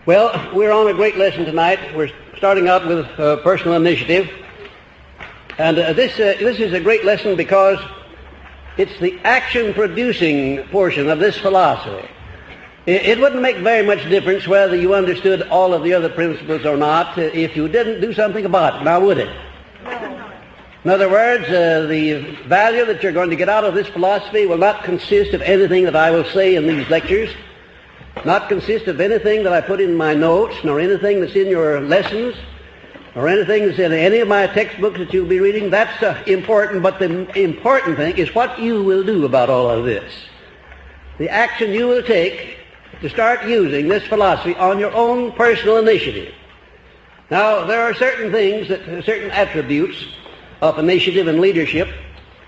Well, we're on a great lesson tonight. We're starting out with personal initiative. And this is a great lesson because it's the action-producing portion of this philosophy. It wouldn't make very much difference whether you understood all of the other principles or not if you didn't do something about it. Now, would it? No. In other words, the value that you're going to get out of this philosophy will not consist of anything that I will say in these lectures, not consist of anything that I put in my notes, nor anything that's in your lessons, or anything that's in any of my textbooks that you'll be reading. That's important, but the important thing is what you will do about all of this. The action you will take to start using this philosophy on your own personal initiative. Now, there are certain things, certain attributes of initiative and leadership,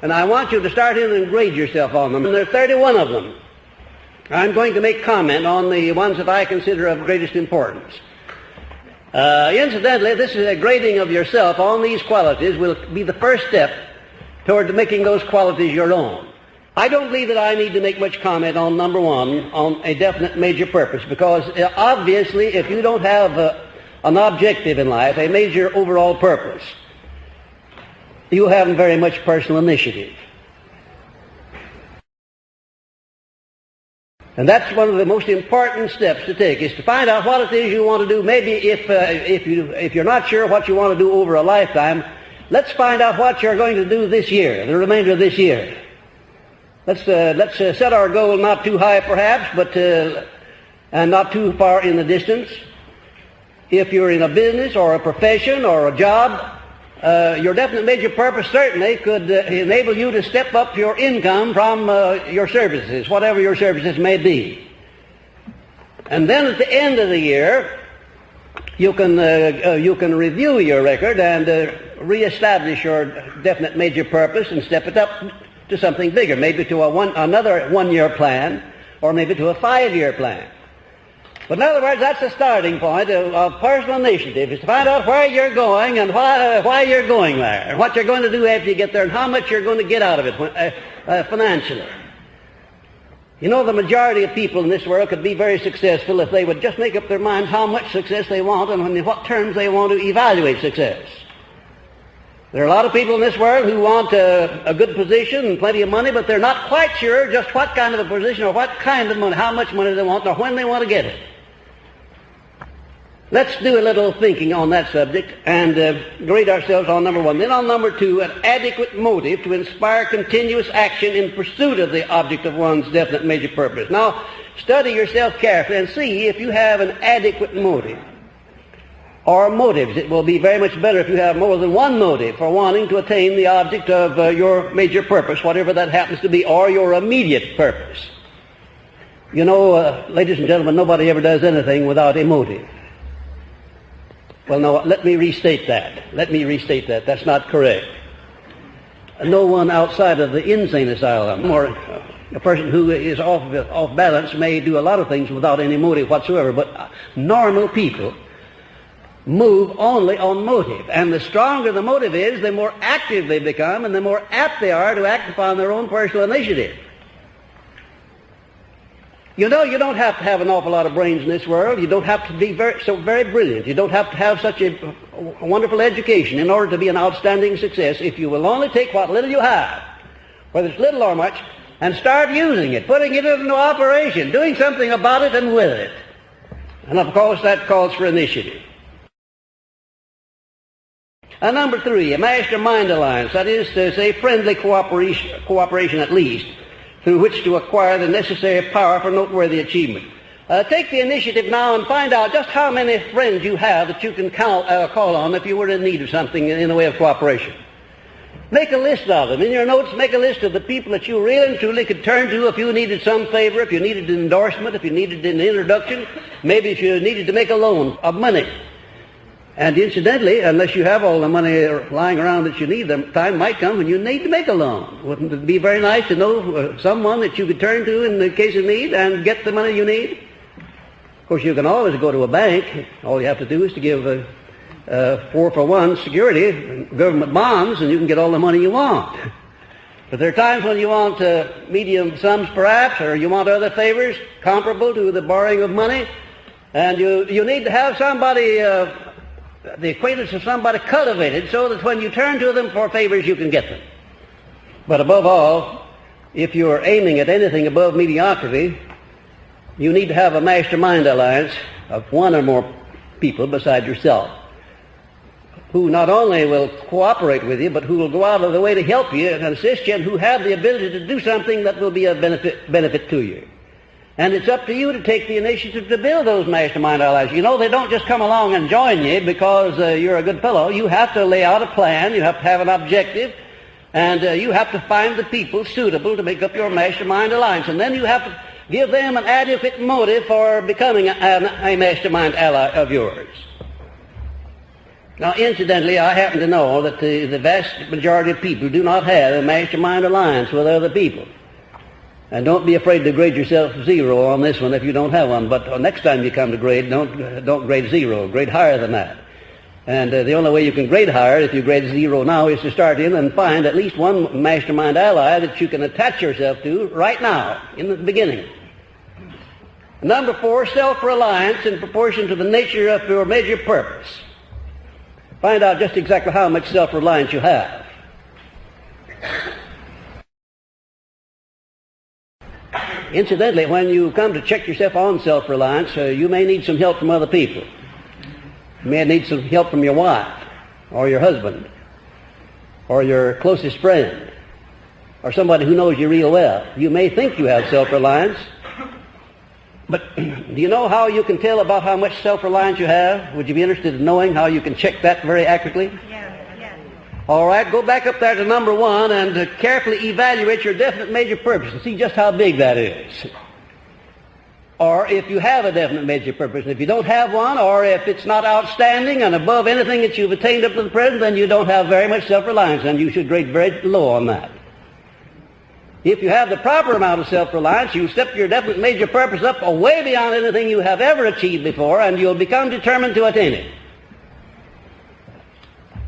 and I want you to start in and grade yourself on them. And there are 31 of them. I'm going to make comment on the ones that I consider of greatest importance. Incidentally, this is a grading of yourself on these qualities will be the first step toward making those qualities your own. I don't believe that I need to make much comment on number one, on a definite major purpose, because obviously if you don't have an objective in life, a major overall purpose, you haven't very much personal initiative. And that's one of the most important steps to take, is to find out what it is you want to do. Maybe if you're not sure what you want to do over a lifetime, let's find out what you're going to do this year, the remainder of this year. Let's set our goal not too high perhaps, but and not too far in the distance. If you're in a business or a profession or a job, your definite major purpose certainly could enable you to step up your income from your services, whatever your services may be. And then at the end of the year, you can review your record and reestablish your definite major purpose and step it up to something bigger, maybe to another one-year plan, or maybe to a 5-year plan. But in other words, that's the starting point of personal initiative, is to find out where you're going and why you're going there, and what you're going to do after you get there, and how much you're going to get out of it financially. You know, the majority of people in this world could be very successful if they would just make up their minds how much success they want and in what terms they want to evaluate success. There are a lot of people in this world who want a good position and plenty of money, but they're not quite sure just what kind of a position or what kind of money, how much money they want, or when they want to get it. Let's do a little thinking on that subject and grade ourselves on number one. Then on number two, an adequate motive to inspire continuous action in pursuit of the object of one's definite major purpose. Now, study yourself carefully and see if you have an adequate motive or motives. It will be very much better if you have more than one motive for wanting to attain the object of your major purpose, whatever that happens to be, or your immediate purpose. You know, ladies and gentlemen, nobody ever does anything without a motive. Well, no, let me restate that. That's not correct. No one outside of the insane asylum or a person who is off balance may do a lot of things without any motive whatsoever, but normal people move only on motive. And the stronger the motive is, the more active they become and the more apt they are to act upon their own personal initiative. You know, you don't have to have an awful lot of brains in this world. You don't have to be very brilliant. You don't have to have such a wonderful education in order to be an outstanding success if you will only take what little you have, whether it's little or much, and start using it, putting it into operation, doing something about it and with it. And of course, that calls for initiative. And number three, a mastermind alliance, that is to say friendly cooperation at least, through which to acquire the necessary power for noteworthy achievement. Take the initiative now and find out just how many friends you have that you can call on if you were in need of something in the way of cooperation. Make a list of them. In your notes, make a list of the people that you really and truly could turn to if you needed some favor, if you needed an endorsement, if you needed an introduction, maybe if you needed to make a loan of money. And incidentally, unless you have all the money lying around that you need, the time might come when you need to make a loan. Wouldn't it be very nice to know someone that you could turn to in the case of need and get the money you need? Of course, you can always go to a bank. All you have to do is to give 4-for-1 security, government bonds, and you can get all the money you want. But there are times when you want medium sums perhaps, or you want other favors comparable to the borrowing of money. And you need to have somebody, the acquaintance of somebody cultivated so that when you turn to them for favors, you can get them. But above all, if you're aiming at anything above mediocrity, you need to have a mastermind alliance of one or more people beside yourself, who not only will cooperate with you, but who will go out of the way to help you and assist you, and who have the ability to do something that will be of benefit to you. And it's up to you to take the initiative to build those mastermind allies. You know, they don't just come along and join you because you're a good fellow. You have to lay out a plan. You have to have an objective. And you have to find the people suitable to make up your mastermind alliance. And then you have to give them an adequate motive for becoming a mastermind ally of yours. Now, incidentally, I happen to know that the vast majority of people do not have a mastermind alliance with other people. And don't be afraid to grade yourself 0 on this one if you don't have one. But next time you come to grade, don't grade 0. Grade higher than that. And the only way you can grade higher, if you grade 0 now, is to start in and find at least one mastermind ally that you can attach yourself to right now, in the beginning. Number 4, self-reliance in proportion to the nature of your major purpose. Find out just exactly how much self-reliance you have. Incidentally, when you come to check yourself on self-reliance, you may need some help from other people. You may need some help from your wife, or your husband, or your closest friend, or somebody who knows you real well. You may think you have self-reliance, but do you know how you can tell about how much self-reliance you have? Would you be interested in knowing how you can check that very accurately? Yeah. All right, go back up there to number 1 and carefully evaluate your definite major purpose and see just how big that is. Or if you have a definite major purpose. And if you don't have one, or if it's not outstanding and above anything that you've attained up to the present, then you don't have very much self-reliance, and you should grade very low on that. If you have the proper amount of self-reliance, you step your definite major purpose up way beyond anything you have ever achieved before, and you'll become determined to attain it.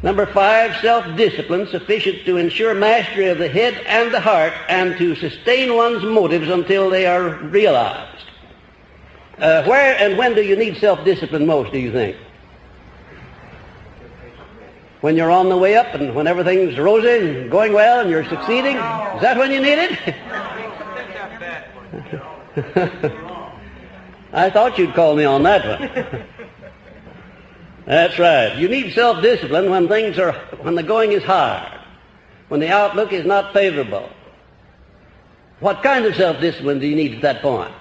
Number 5, self-discipline sufficient to ensure mastery of the head and the heart and to sustain one's motives until they are realized. Where and when do you need self-discipline most, do you think? When you're on the way up and when everything's rosy and going well and you're succeeding? Is that when you need it? I thought you'd call me on that one. That's right. You need self-discipline when the going is hard, when the outlook is not favorable. What kind of self-discipline do you need at that point?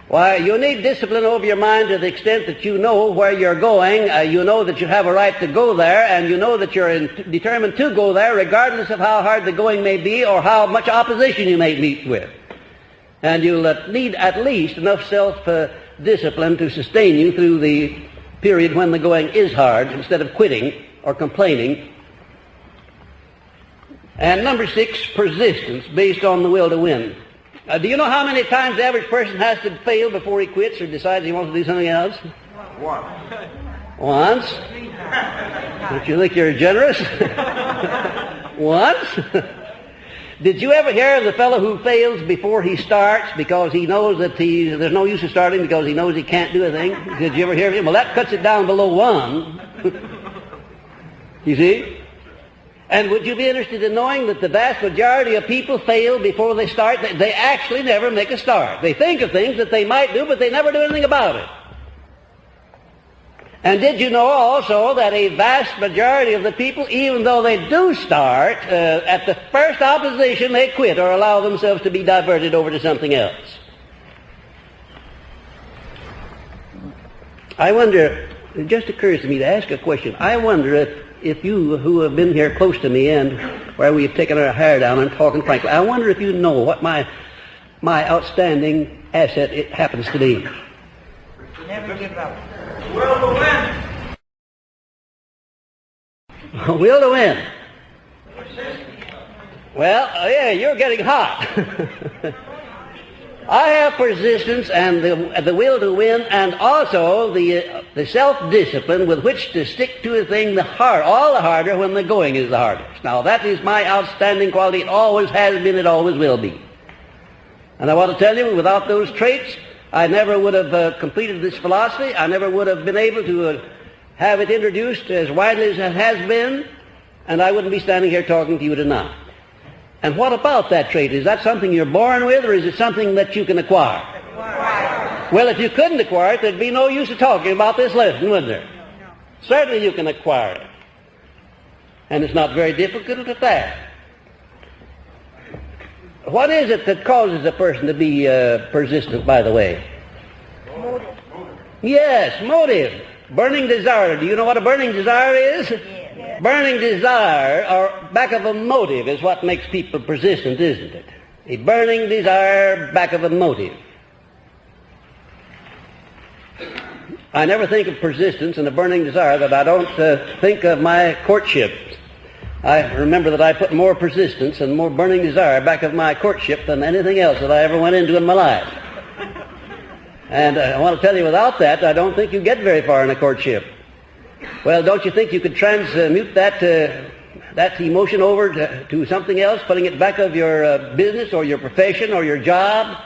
Why, you need discipline over your mind to the extent that you know where you're going, you know that you have a right to go there, and you know that you're determined to go there regardless of how hard the going may be or how much opposition you may meet with. And you'll need at least enough self-discipline to sustain you through the period when the going is hard, instead of quitting or complaining. And number 6, persistence based on the will to win. Do you know how many times the average person has to fail before he quits or decides he wants to do something else? Once. Don't you think you're generous? Once. Did you ever hear of the fellow who fails before he starts because he knows that there's no use of starting because he knows he can't do a thing? Did you ever hear of him? Well, that cuts it down below 1. You see? And would you be interested in knowing that the vast majority of people fail before they start? They actually never make a start. They think of things that they might do, but they never do anything about it. And did you know also that a vast majority of the people, even though they do start, at the first opposition they quit or allow themselves to be diverted over to something else? I wonder, it just occurs to me to ask a question. I wonder if you who have been here close to me and where we've taken our hair down and talking frankly, I wonder if you know what my outstanding asset it happens to be. Never give up. Will to win. Will to win. Well, yeah, you're getting hot. I have persistence and the will to win, and also the self-discipline with which to stick to a thing all the harder when the going is the hardest. Now, that is my outstanding quality. It always has been, it always will be. And I want to tell you, without those traits, I never would have completed this philosophy. I never would have been able to have it introduced as widely as it has been, and I wouldn't be standing here talking to you tonight. And what about that trait? Is that something you're born with, or is it something that you can acquire? Well, if you couldn't acquire it, there'd be no use of talking about this lesson, would there? Certainly you can acquire it. And it's not very difficult at that. What is it that causes a person to be persistent, by the way? Motive. Yes, motive. Burning desire. Do you know what a burning desire is? Yes. Burning desire, or back of a motive, is what makes people persistent, isn't it? A burning desire back of a motive. I never think of persistence and a burning desire that I don't think of my courtship. I remember that I put more persistence and more burning desire back of my courtship than anything else that I ever went into in my life. And I want to tell you, without that, I don't think you get very far in a courtship. Well, don't you think you could transmute that emotion over to something else, putting it back of your business or your profession or your job,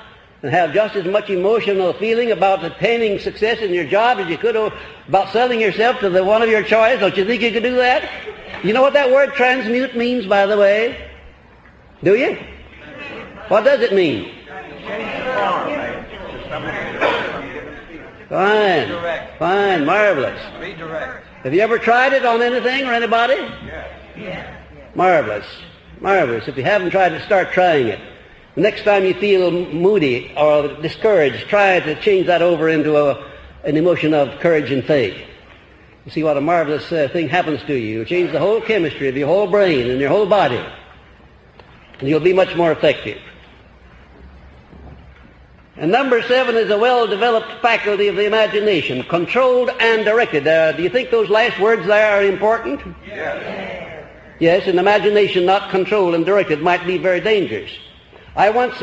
and have just as much emotional feeling about attaining success in your job as you could about selling yourself to the one of your choice? Don't you think you could do that? You know what that word transmute means, by the way? Do you? What does it mean? Fine. Fine. Marvelous. Have you ever tried it on anything or anybody? Yes. Marvelous. Marvelous. If you haven't tried it, start trying it. The next time you feel moody or discouraged, try to change that over into an emotion of courage and faith. You see what a marvelous thing happens to you. You change the whole chemistry of your whole brain and your whole body, and you'll be much more effective. And number 7 is a well-developed faculty of the imagination, controlled and directed. Do you think those last words there are important? Yes. Yes, an imagination not controlled and directed might be very dangerous. I once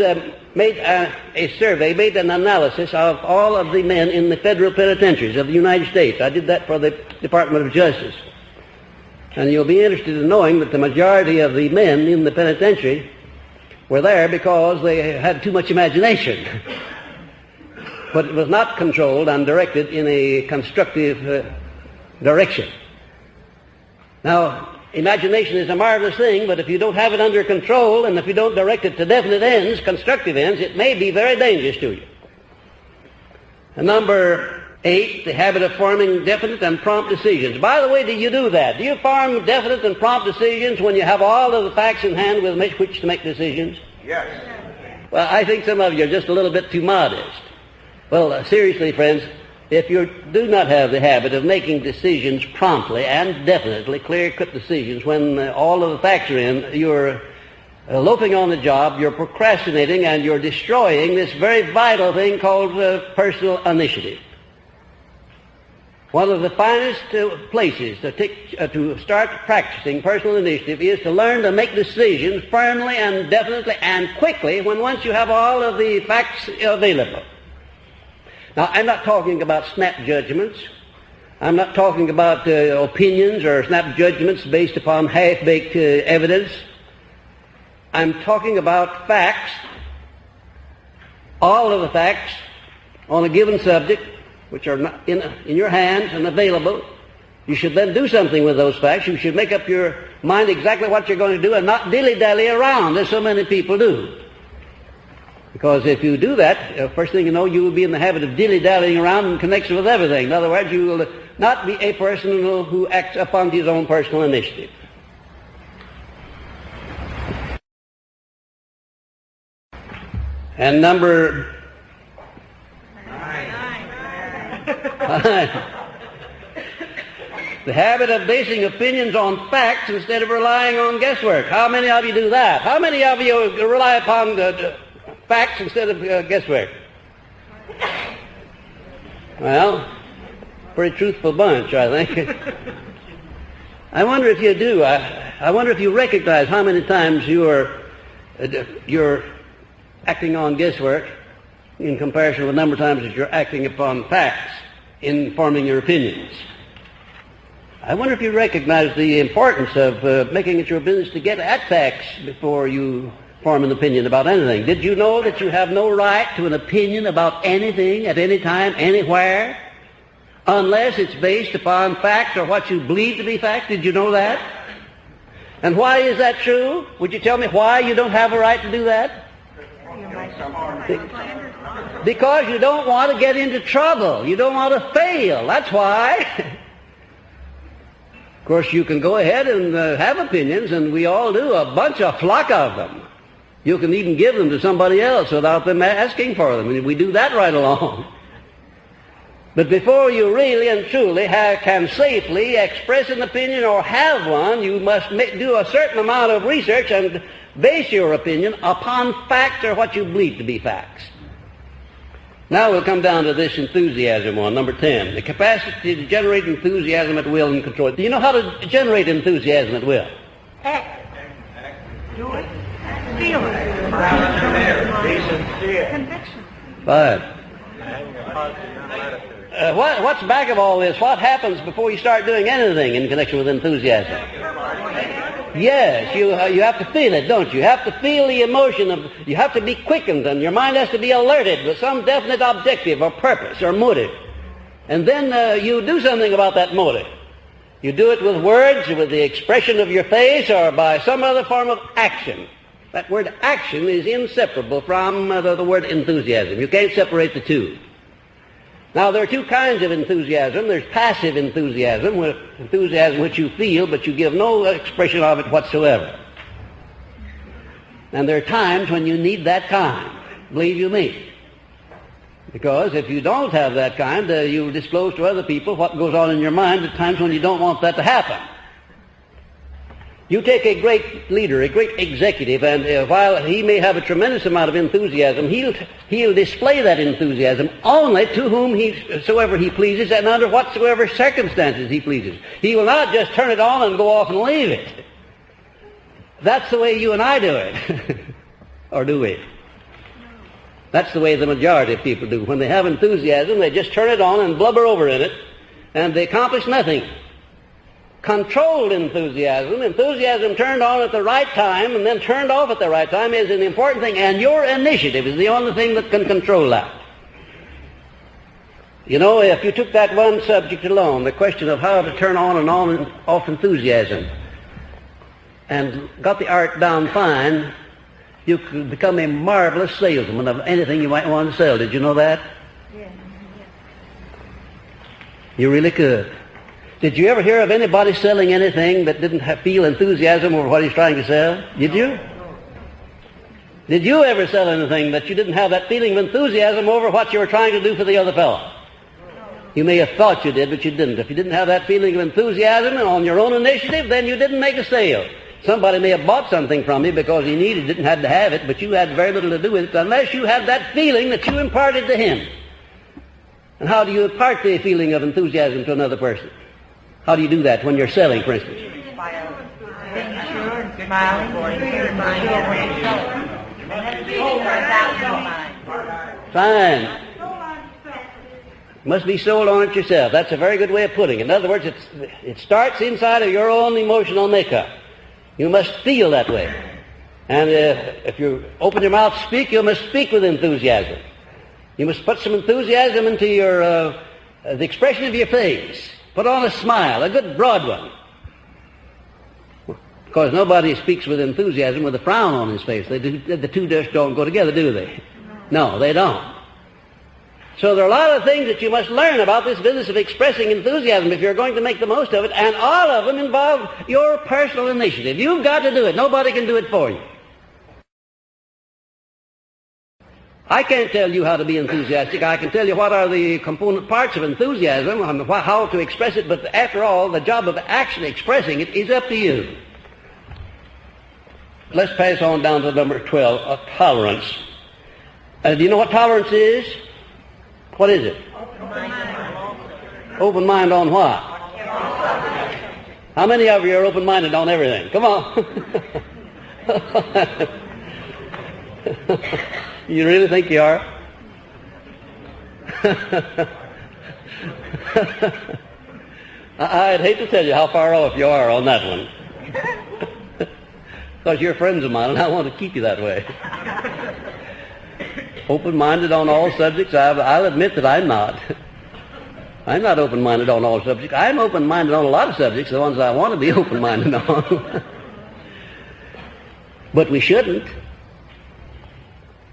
made a survey, made an analysis of all of the men in the federal penitentiaries of the United States. I did that for the Department of Justice. And you'll be interested in knowing that the majority of the men in the penitentiary were there because they had too much imagination. But it was not controlled and directed in a constructive direction. Now, imagination is a marvelous thing, but if you don't have it under control and if you don't direct it to definite ends, constructive ends, it may be very dangerous to you. And number 8, the habit of forming definite and prompt decisions. By the way, do you do that? Do you form definite and prompt decisions when you have all of the facts in hand with which to make decisions? Yes. Well, I think some of you are just a little bit too modest. Well, seriously, friends, if you do not have the habit of making decisions promptly and definitely, clear-cut decisions, when all of the facts are in, you're loafing on the job, you're procrastinating, and you're destroying this very vital thing called personal initiative. One of the finest places to start practicing personal initiative is to learn to make decisions firmly and definitely and quickly once you have all of the facts available. Now, I'm not talking about snap judgments. I'm not talking about opinions or snap judgments based upon half-baked evidence. I'm talking about facts, all of the facts on a given subject, which are not in your hands and available. You should then do something with those facts. You should make up your mind exactly what you're going to do and not dilly-dally around, as so many people do. Because if you do that, first thing you know, you will be in the habit of dilly-dallying around in connection with everything. In other words, you will not be a person who acts upon his own personal initiative. And number 9. The habit of basing opinions on facts instead of relying on guesswork. How many of you do that? How many of you rely upon facts instead of guesswork? Well, pretty truthful bunch, I think. I wonder if you do. I wonder if you recognize how many times you're acting on guesswork in comparison with the number of times that you're acting upon facts in forming your opinions. I wonder if you recognize the importance of making it your business to get at facts before you form an opinion about anything. Did you know that you have no right to an opinion about anything at any time, anywhere, unless it's based upon facts or what you believe to be facts? Did you know that? And why is that true? Would you tell me why you don't have a right to do that? Because you don't want to get into trouble. You don't want to fail. That's why. Of course, you can go ahead and have opinions, and we all do, a flock of them. You can even give them to somebody else without them asking for them, and we do that right along. But before you really and truly can safely express an opinion or have one, you must do a certain amount of research and base your opinion upon facts or what you believe to be facts. Now we'll come down to this enthusiasm one, number 10. The capacity to generate enthusiasm at will and control. Do you know how to generate enthusiasm at will? Act. Do it. Feel it. Be sincere. Conviction. Fine. What's back of all this? What happens before you start doing anything in connection with enthusiasm? Yes, you have to feel it, don't you? You have to feel the emotion you have to be quickened, and your mind has to be alerted with some definite objective or purpose or motive. And then you do something about that motive. You do it with words, with the expression of your face, or by some other form of action. That word action is inseparable from the word enthusiasm. You can't separate the two. Now, there are two kinds of enthusiasm. There's passive enthusiasm which you feel, but you give no expression of it whatsoever. And there are times when you need that kind, believe you me. Because if you don't have that kind, you disclose to other people what goes on in your mind at times when you don't want that to happen. You take a great leader, a great executive, and while he may have a tremendous amount of enthusiasm, he'll display that enthusiasm only to whomsoever he pleases and under whatsoever circumstances he pleases. He will not just turn it on and go off and leave it. That's the way you and I do it. Or do we? That's the way the majority of people do. When they have enthusiasm, they just turn it on and blubber over in it, and they accomplish nothing. Controlled enthusiasm turned on at the right time and then turned off at the right time is an important thing, and your initiative is the only thing that can control that. You know, if you took that one subject alone, the question of how to turn on and off enthusiasm, and got the art down fine, you could become a marvelous salesman of anything you might want to sell. Did you know that? Yeah. You really could. Did you ever hear of anybody selling anything that didn't feel enthusiasm over what he's trying to sell? Did you? Did you ever sell anything that you didn't have that feeling of enthusiasm over what you were trying to do for the other fellow? You may have thought you did, but you didn't. If you didn't have that feeling of enthusiasm on your own initiative, then you didn't make a sale. Somebody may have bought something from you because he needed it and had to have it, but you had very little to do with it unless you had that feeling that you imparted to him. And how do you impart the feeling of enthusiasm to another person? How do you do that when you're selling, for instance? By being sure and smiling, Fine. Must be sold on it yourself. That's a very good way of putting it. In other words, it starts inside of your own emotional makeup. You must feel that way. And if you open your mouth to speak, you must speak with enthusiasm. You must put some enthusiasm into the expression of your face. Put on a smile, a good broad one. Because nobody speaks with enthusiasm with a frown on his face. The two just don't go together, do they? No, they don't. So there are a lot of things that you must learn about this business of expressing enthusiasm if you're going to make the most of it, and all of them involve your personal initiative. You've got to do it. Nobody can do it for you. I can't tell you how to be enthusiastic. I can tell you what are the component parts of enthusiasm and how to express it, but after all, the job of actually expressing it is up to you. Let's pass on down to number 12, tolerance. Do you know what tolerance is? What is it? Open mind on what? How many of you are open-minded on everything? Come on. You really think you are? I'd hate to tell you how far off you are on that one. because you're friends of mine, and I want to keep you that way. Open-minded on all subjects? I'll admit that I'm not. I'm not open-minded on all subjects. I'm open-minded on a lot of subjects, the ones I want to be open-minded on. But we shouldn't.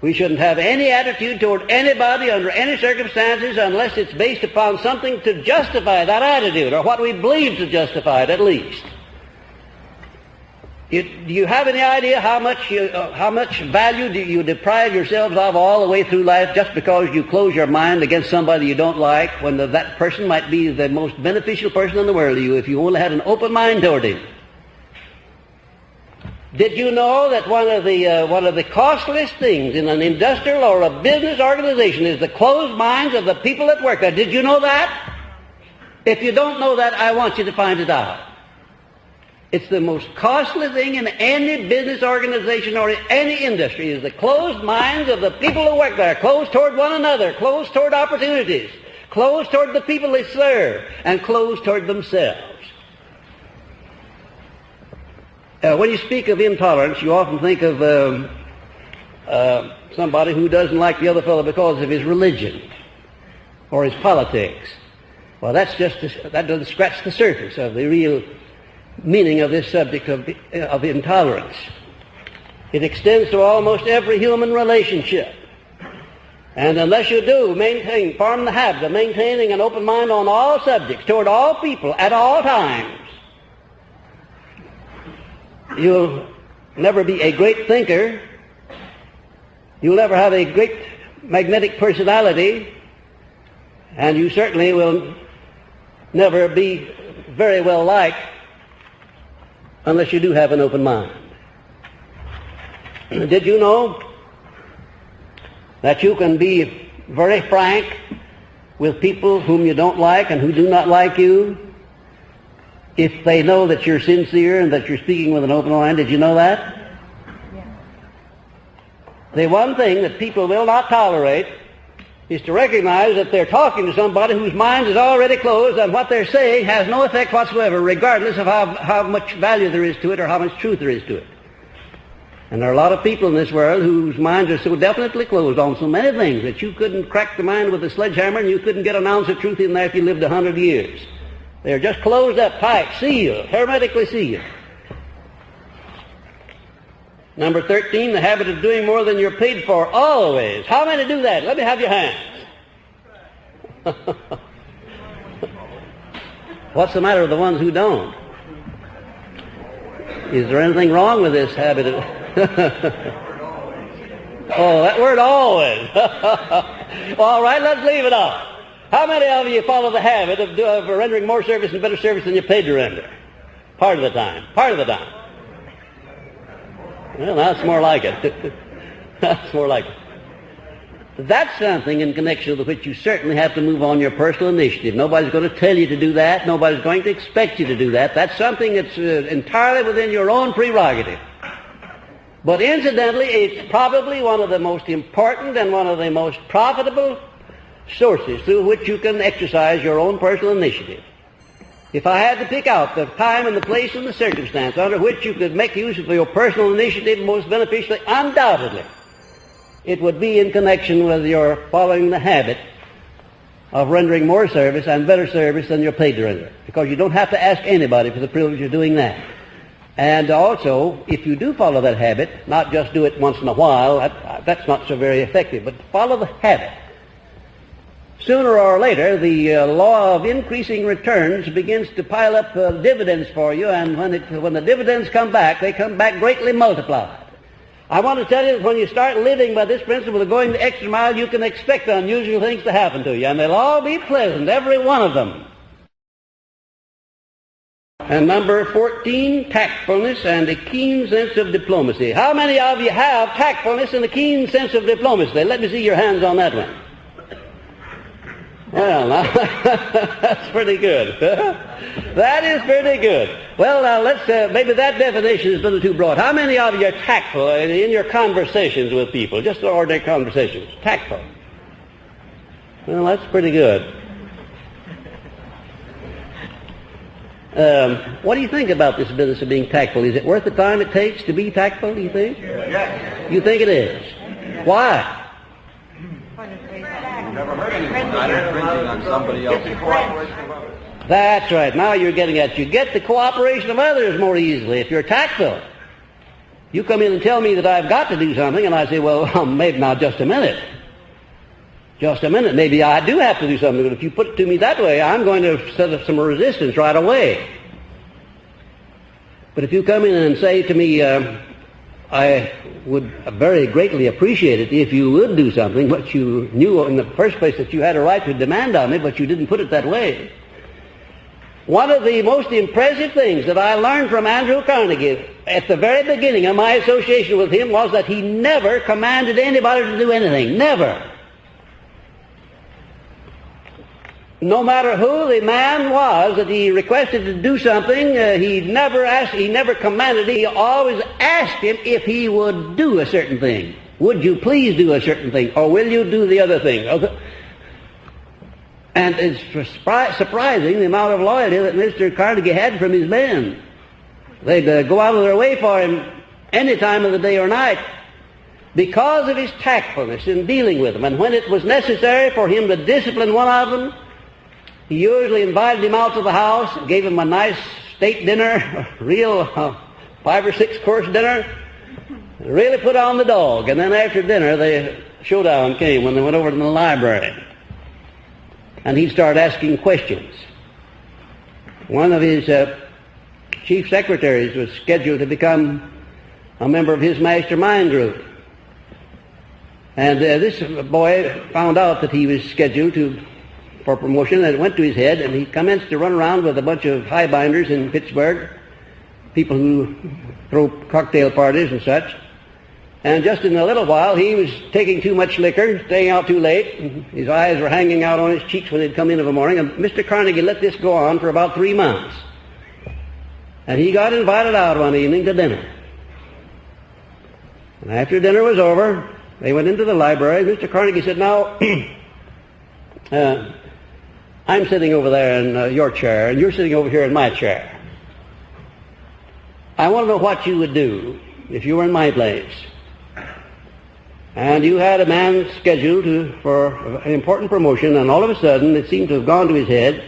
We shouldn't have any attitude toward anybody under any circumstances unless it's based upon something to justify that attitude, or what we believe to justify it, at least. Do you have any idea how much value do you deprive yourselves of all the way through life just because you close your mind against somebody you don't like, when that person might be the most beneficial person in the world to you if you only had an open mind toward him? Did you know that one of the costliest things in an industrial or a business organization is the closed minds of the people that work there? Did you know that? If you don't know that, I want you to find it out. It's the most costly thing in any business organization or in any industry is the closed minds of the people who work there, closed toward one another, closed toward opportunities, closed toward the people they serve, and closed toward themselves. When you speak of intolerance, you often think of somebody who doesn't like the other fellow because of his religion or his politics. Well, that doesn't scratch the surface of the real meaning of this subject of intolerance. It extends to almost every human relationship. And unless you do form the habit of maintaining an open mind on all subjects, toward all people, at all times, you'll never be a great thinker. You'll never have a great magnetic personality. And you certainly will never be very well liked unless you do have an open mind. Did you know that you can be very frank with people whom you don't like and who do not like you if they know that you're sincere and that you're speaking with an open mind? Did you know that? Yeah. The one thing that people will not tolerate is to recognize that they're talking to somebody whose mind is already closed and what they're saying has no effect whatsoever, regardless of how much value there is to it or how much truth there is to it. And there are a lot of people in this world whose minds are so definitely closed on so many things that you couldn't crack the mind with a sledgehammer and you couldn't get an ounce of truth in there if you lived 100 years. They're just closed up tight, sealed, hermetically sealed. Number 13, the habit of doing more than you're paid for, always. How many do that? Let me have your hands. What's the matter with the ones who don't? Is there anything wrong with this habit? Oh, that word always. All right, let's leave it off. How many of you follow the habit of rendering more service and better service than you're paid to render? Part of the time. Part of the time. Well, that's more like it. That's more like it. That's something in connection with which you certainly have to move on your personal initiative. Nobody's going to tell you to do that. Nobody's going to expect you to do that. That's something that's entirely within your own prerogative. But incidentally, it's probably one of the most important and one of the most profitable sources through which you can exercise your own personal initiative. If I had to pick out the time and the place and the circumstance under which you could make use of your personal initiative most beneficially, undoubtedly, it would be in connection with your following the habit of rendering more service and better service than you're paid to render, because you don't have to ask anybody for the privilege of doing that. And also, if you do follow that habit, not just do it once in a while, that's not so very effective, but follow the habit. Sooner or later, the law of increasing returns begins to pile up dividends for you, and when the dividends come back, they come back greatly multiplied. I want to tell you that when you start living by this principle of going the extra mile, you can expect unusual things to happen to you, and they'll all be pleasant, every one of them. And number 14, tactfulness and a keen sense of diplomacy. How many of you have tactfulness and a keen sense of diplomacy? Let me see your hands on that one. Well, now, that's pretty good. That is pretty good. Well, now, maybe that definition is a little too broad. How many of you are tactful in your conversations with people, just ordinary conversations? Tactful. Well, that's pretty good. What do you think about this business of being tactful? Is it worth the time it takes to be tactful, do you think? Yes. You think it is? Why? Never heard anything. Not infringing on somebody else's cooperation of others. That's right. Now you're getting at it. You get the cooperation of others more easily if you're tactful. You come in and tell me that I've got to do something, and I say, well, maybe now just a minute. Just a minute. Maybe I do have to do something, but if you put it to me that way, I'm going to set up some resistance right away. But if you come in and say to me, I would very greatly appreciate it if you would do something, but you knew in the first place that you had a right to demand on me, but you didn't put it that way. One of the most impressive things that I learned from Andrew Carnegie at the very beginning of my association with him was that he never commanded anybody to do anything. Never. No matter who the man was that he requested to do something, he never commanded. He always asked him if he would do a certain thing. Would you please do a certain thing, or will you do the other thing? And it's surprising the amount of loyalty that Mr. Carnegie had from his men. They'd go out of their way for him any time of the day or night because of his tactfulness in dealing with them. And when it was necessary for him to discipline one of them, he usually invited him out to the house, gave him a nice state dinner, a real 5 or 6 course dinner, really put on the dog. And then after dinner, the showdown came when they went over to the library. And he'd start asking questions. One of his chief secretaries was scheduled to become a member of his mastermind group. And this boy found out that he was scheduled for promotion, and it went to his head, and he commenced to run around with a bunch of highbinders in Pittsburgh, people who throw cocktail parties and such. And just in a little while, he was taking too much liquor, staying out too late, and his eyes were hanging out on his cheeks when he'd come in of a morning, and Mr. Carnegie let this go on for about 3 months. And he got invited out one evening to dinner. And after dinner was over, they went into the library. Mr. Carnegie said, now, I'm sitting over there in your chair, and you're sitting over here in my chair. I want to know what you would do if you were in my place. And you had a man scheduled for an important promotion, and all of a sudden it seemed to have gone to his head,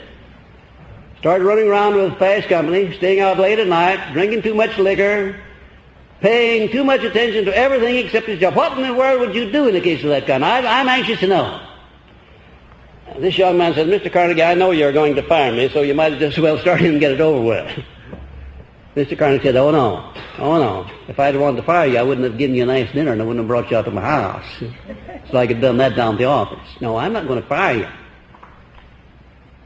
started running around with fast company, staying out late at night, drinking too much liquor, paying too much attention to everything except his job. What in the world would you do in a case of that kind? I'm anxious to know. This young man said, Mr. Carnegie, I know you're going to fire me, so you might as well start in and get it over with. Mr. Carnegie said, oh no. If I'd wanted to fire you, I wouldn't have given you a nice dinner, and I wouldn't have brought you out to my house so I could have done that down at the office. No, I'm not going to fire you.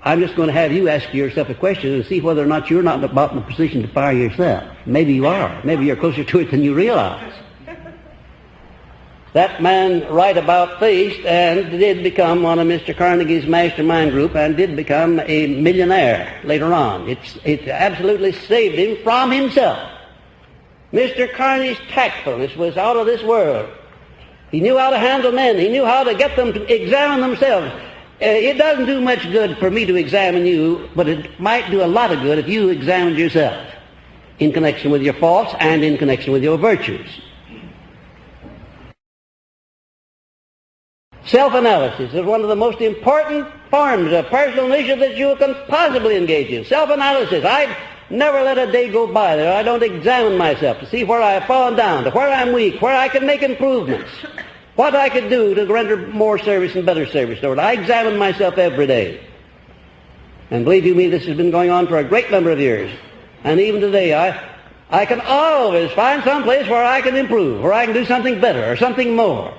I'm just going to have you ask yourself a question and see whether or not you're not about in a position to fire yourself. Maybe you are. Maybe you're closer to it than you realize. That man right about faced and did become one of Mr. Carnegie's mastermind group and did become a millionaire later on. It absolutely saved him from himself. Mr. Carnegie's tactfulness was out of this world. He knew how to handle men. He knew how to get them to examine themselves. It doesn't do much good for me to examine you, but it might do a lot of good if you examined yourself in connection with your faults and in connection with your virtues. Self-analysis is one of the most important forms of personal initiative that you can possibly engage in. Self-analysis. I never let a day go by that I don't examine myself to see where I have fallen down, to where I'm weak, where I can make improvements, what I could do to render more service and better service. Lord, I examine myself every day. And believe you me, this has been going on for a great number of years. And even today, I can always find some place where I can improve, where I can do something better or something more.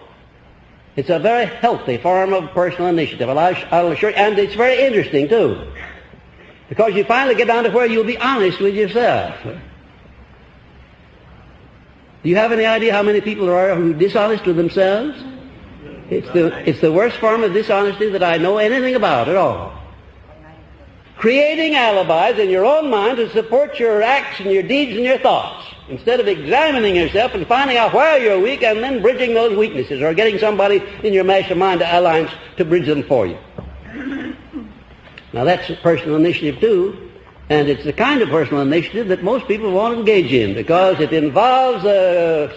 It's a very healthy form of personal initiative, I'll assure you, and it's very interesting, too, because you finally get down to where you'll be honest with yourself. Do you have any idea how many people there are who are dishonest with themselves? It's the worst form of dishonesty that I know anything about at all. Creating alibis in your own mind to support your acts and your deeds and your thoughts, instead of examining yourself and finding out where you're weak and then bridging those weaknesses or getting somebody in your mastermind alliance to bridge them for you. Now that's personal initiative too, And it's the kind of personal initiative that most people won't engage in because it involves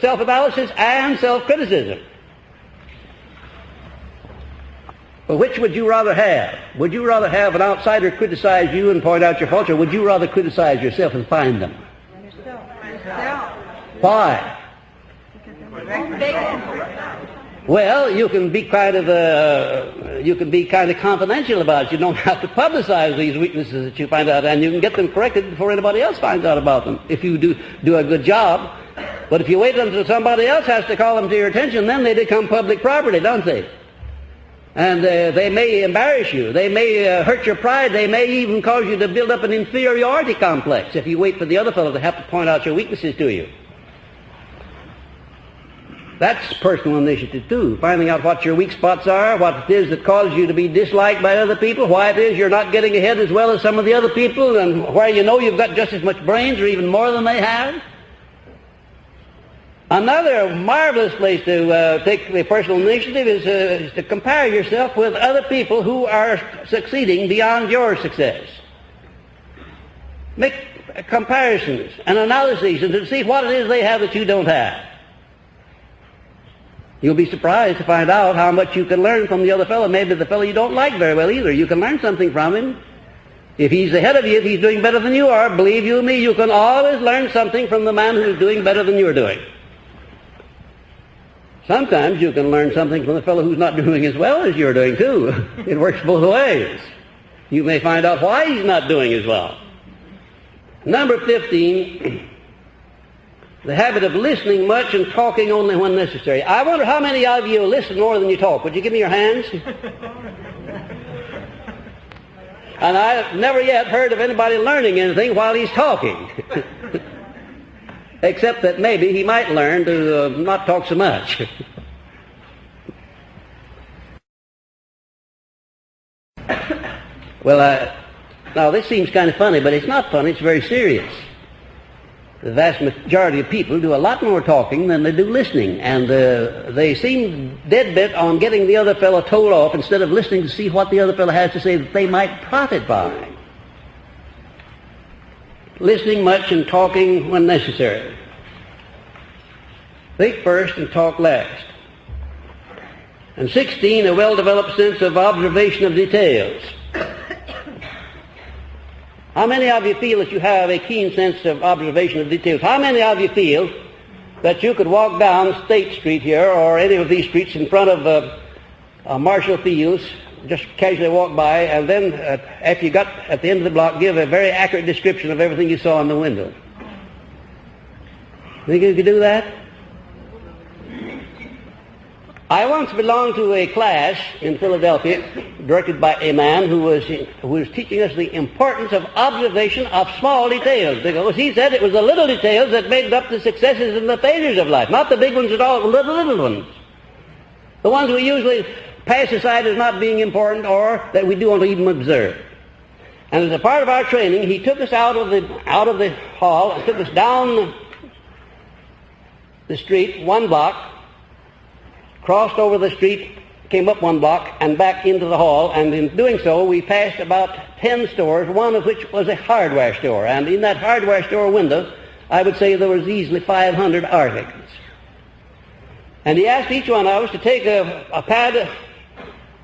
self-analysis and self-criticism. But which would you rather have? Would you rather have an outsider criticize you and point out your faults, or would you rather criticize yourself and find them? Yourself. Why? Well, you can be kind of confidential about it. You don't have to publicize these weaknesses that you find out, and you can get them corrected before anybody else finds out about them if you do a good job. But if you wait until somebody else has to call them to your attention, then they become public property, don't they? And they may embarrass you. They may hurt your pride. They may even cause you to build up an inferiority complex if you wait for the other fellow to have to point out your weaknesses to you. That's personal initiative too, finding out what your weak spots are, what it is that causes you to be disliked by other people, why it is you're not getting ahead as well as some of the other people, and where you know you've got just as much brains or even more than they have. Another marvelous place to take the personal initiative is to compare yourself with other people who are succeeding beyond your success. Make comparisons and analyses and to see what it is they have that you don't have. You'll be surprised to find out how much you can learn from the other fellow, maybe the fellow you don't like very well either. You can learn something from him. If he's ahead of you, if he's doing better than you are, believe you me, you can always learn something from the man who's doing better than you're doing. Sometimes you can learn something from the fellow who's not doing as well as you're doing too. It works both ways. You may find out why he's not doing as well. Number 15, the habit of listening much and talking only when necessary. I wonder how many of you listen more than you talk. Would you give me your hands? And I've never yet heard of anybody learning anything while he's talking. Except that maybe he might learn to not talk so much. Well, now this seems kind of funny, but it's not funny, it's very serious. The vast majority of people do a lot more talking than they do listening, and they seem dead bent on getting the other fellow told off instead of listening to see what the other fellow has to say that they might profit by. Listening much and talking when necessary. Think first and talk last. And 16, a well-developed sense of observation of details. How many of you feel that you have a keen sense of observation of details? How many of you feel that you could walk down State Street here or any of these streets in front of Marshall Fields, just casually walk by, and then after you got at the end of the block, give a very accurate description of everything you saw in the window? Think you could do that? I once belonged to a class in Philadelphia directed by a man who was teaching us the importance of observation of small details, because he said it was the little details that made up the successes and the failures of life, not the big ones at all, the little ones. The ones we usually pass aside as not being important or that we don't even observe. And as a part of our training, he took us out of the hall and took us down the street 1 block, crossed over the street, came up 1 block, and back into the hall. And in doing so, we passed about 10 stores, one of which was a hardware store. And in that hardware store window, I would say there was easily 500 articles. And he asked each one of us to take a pad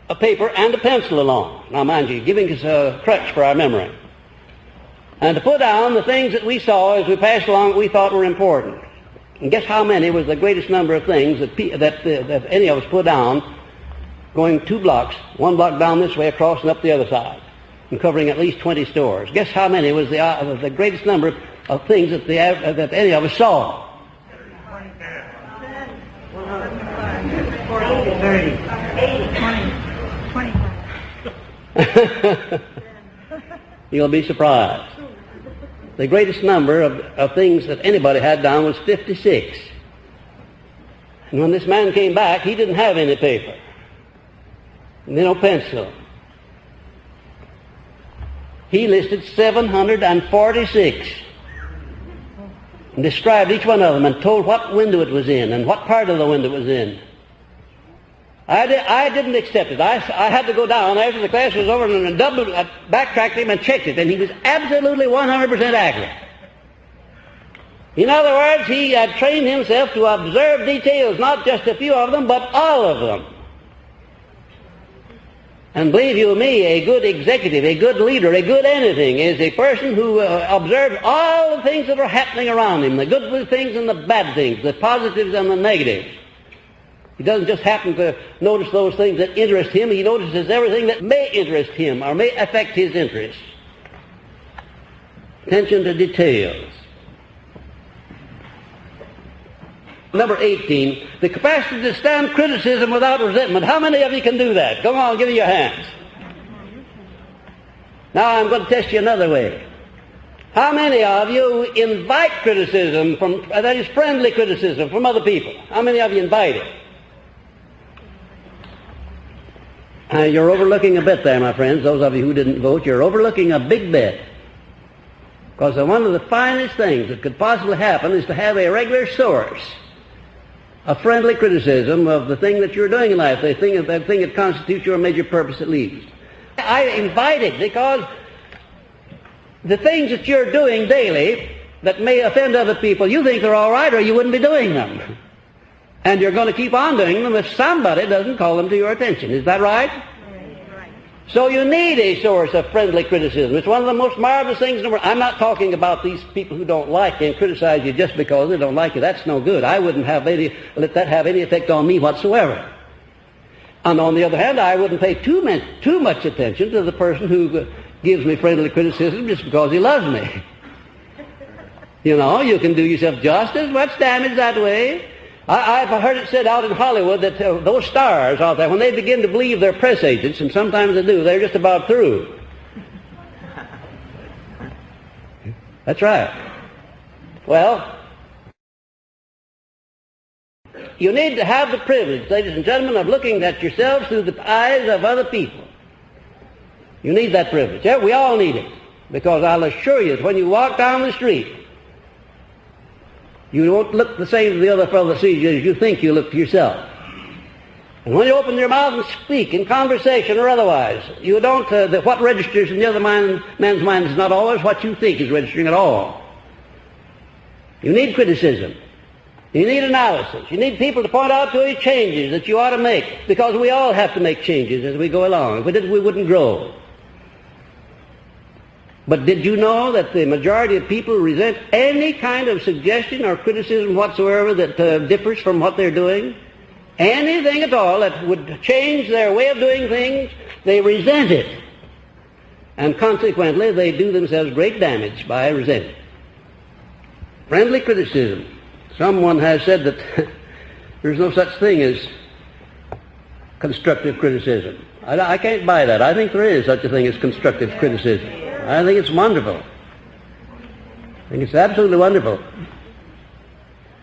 of paper and a pencil along. Now, mind you, giving us a crutch for our memory. And to put down the things that we saw as we passed along that we thought were important. And guess how many was the greatest number of things that any of us put down going 2 blocks, 1 block down this way, across and up the other side, and covering at least 20 stores. Guess how many was the greatest number of things that any of us saw? 30, 20, 25. You'll be surprised. The greatest number of things that anybody had down was 56. And when this man came back, he didn't have any paper, no pencil. He listed 746 and described each one of them and told what window it was in and what part of the window it was in. I didn't accept it. I had to go down after the class was over and backtracked him and checked it, and he was absolutely 100% accurate. In other words, he had trained himself to observe details, not just a few of them, but all of them. And believe you me, a good executive, a good leader, a good anything is a person who observes all the things that are happening around him, the good things and the bad things, the positives and the negatives. He doesn't just happen to notice those things that interest him. He notices everything that may interest him or may affect his interests. Attention to details. Number 18, the capacity to stand criticism without resentment. How many of you can do that? Come on, give me your hands. Now I'm going to test you another way. How many of you invite criticism that is friendly criticism from other people? How many of you invite it? You're overlooking a bet there, my friends. Those of you who didn't vote, you're overlooking a big bet. Because one of the finest things that could possibly happen is to have a regular source of friendly criticism of the thing that you're doing in life, that thing that constitutes your major purpose at least. I invite it because the things that you're doing daily that may offend other people, you think they're all right or you wouldn't be doing them. And you're going to keep on doing them if somebody doesn't call them to your attention. Is that right? Right. So you need a source of friendly criticism. It's one of the most marvelous things in the world. I'm not talking about these people who don't like you and criticize you just because they don't like you. That's no good. I wouldn't let that have any effect on me whatsoever. And on the other hand, I wouldn't pay too much attention to the person who gives me friendly criticism just because he loves me. You know, you can do yourself justice. Much damage that way. I've heard it said out in Hollywood that those stars out there, when they begin to believe they're press agents, and sometimes they do, they're just about through. That's right. Well, you need to have the privilege, ladies and gentlemen, of looking at yourselves through the eyes of other people. You need that privilege. Yeah, we all need it. Because I'll assure you that when you walk down the street, you won't look the same to the other fellow that sees you as you think you look to yourself. And when you open your mouth and speak in conversation or otherwise, you don't, what registers in the other man's mind is not always what you think is registering at all. You need criticism. You need analysis. You need people to point out to you changes that you ought to make, because we all have to make changes as we go along. If we didn't, we wouldn't grow. But did you know that the majority of people resent any kind of suggestion or criticism whatsoever that differs from what they're doing? Anything at all that would change their way of doing things, they resent it. And consequently, they do themselves great damage by resenting. Friendly criticism. Someone has said that there's no such thing as constructive criticism. I can't buy that. I think there is such a thing as constructive criticism. I think it's wonderful. I think it's absolutely wonderful.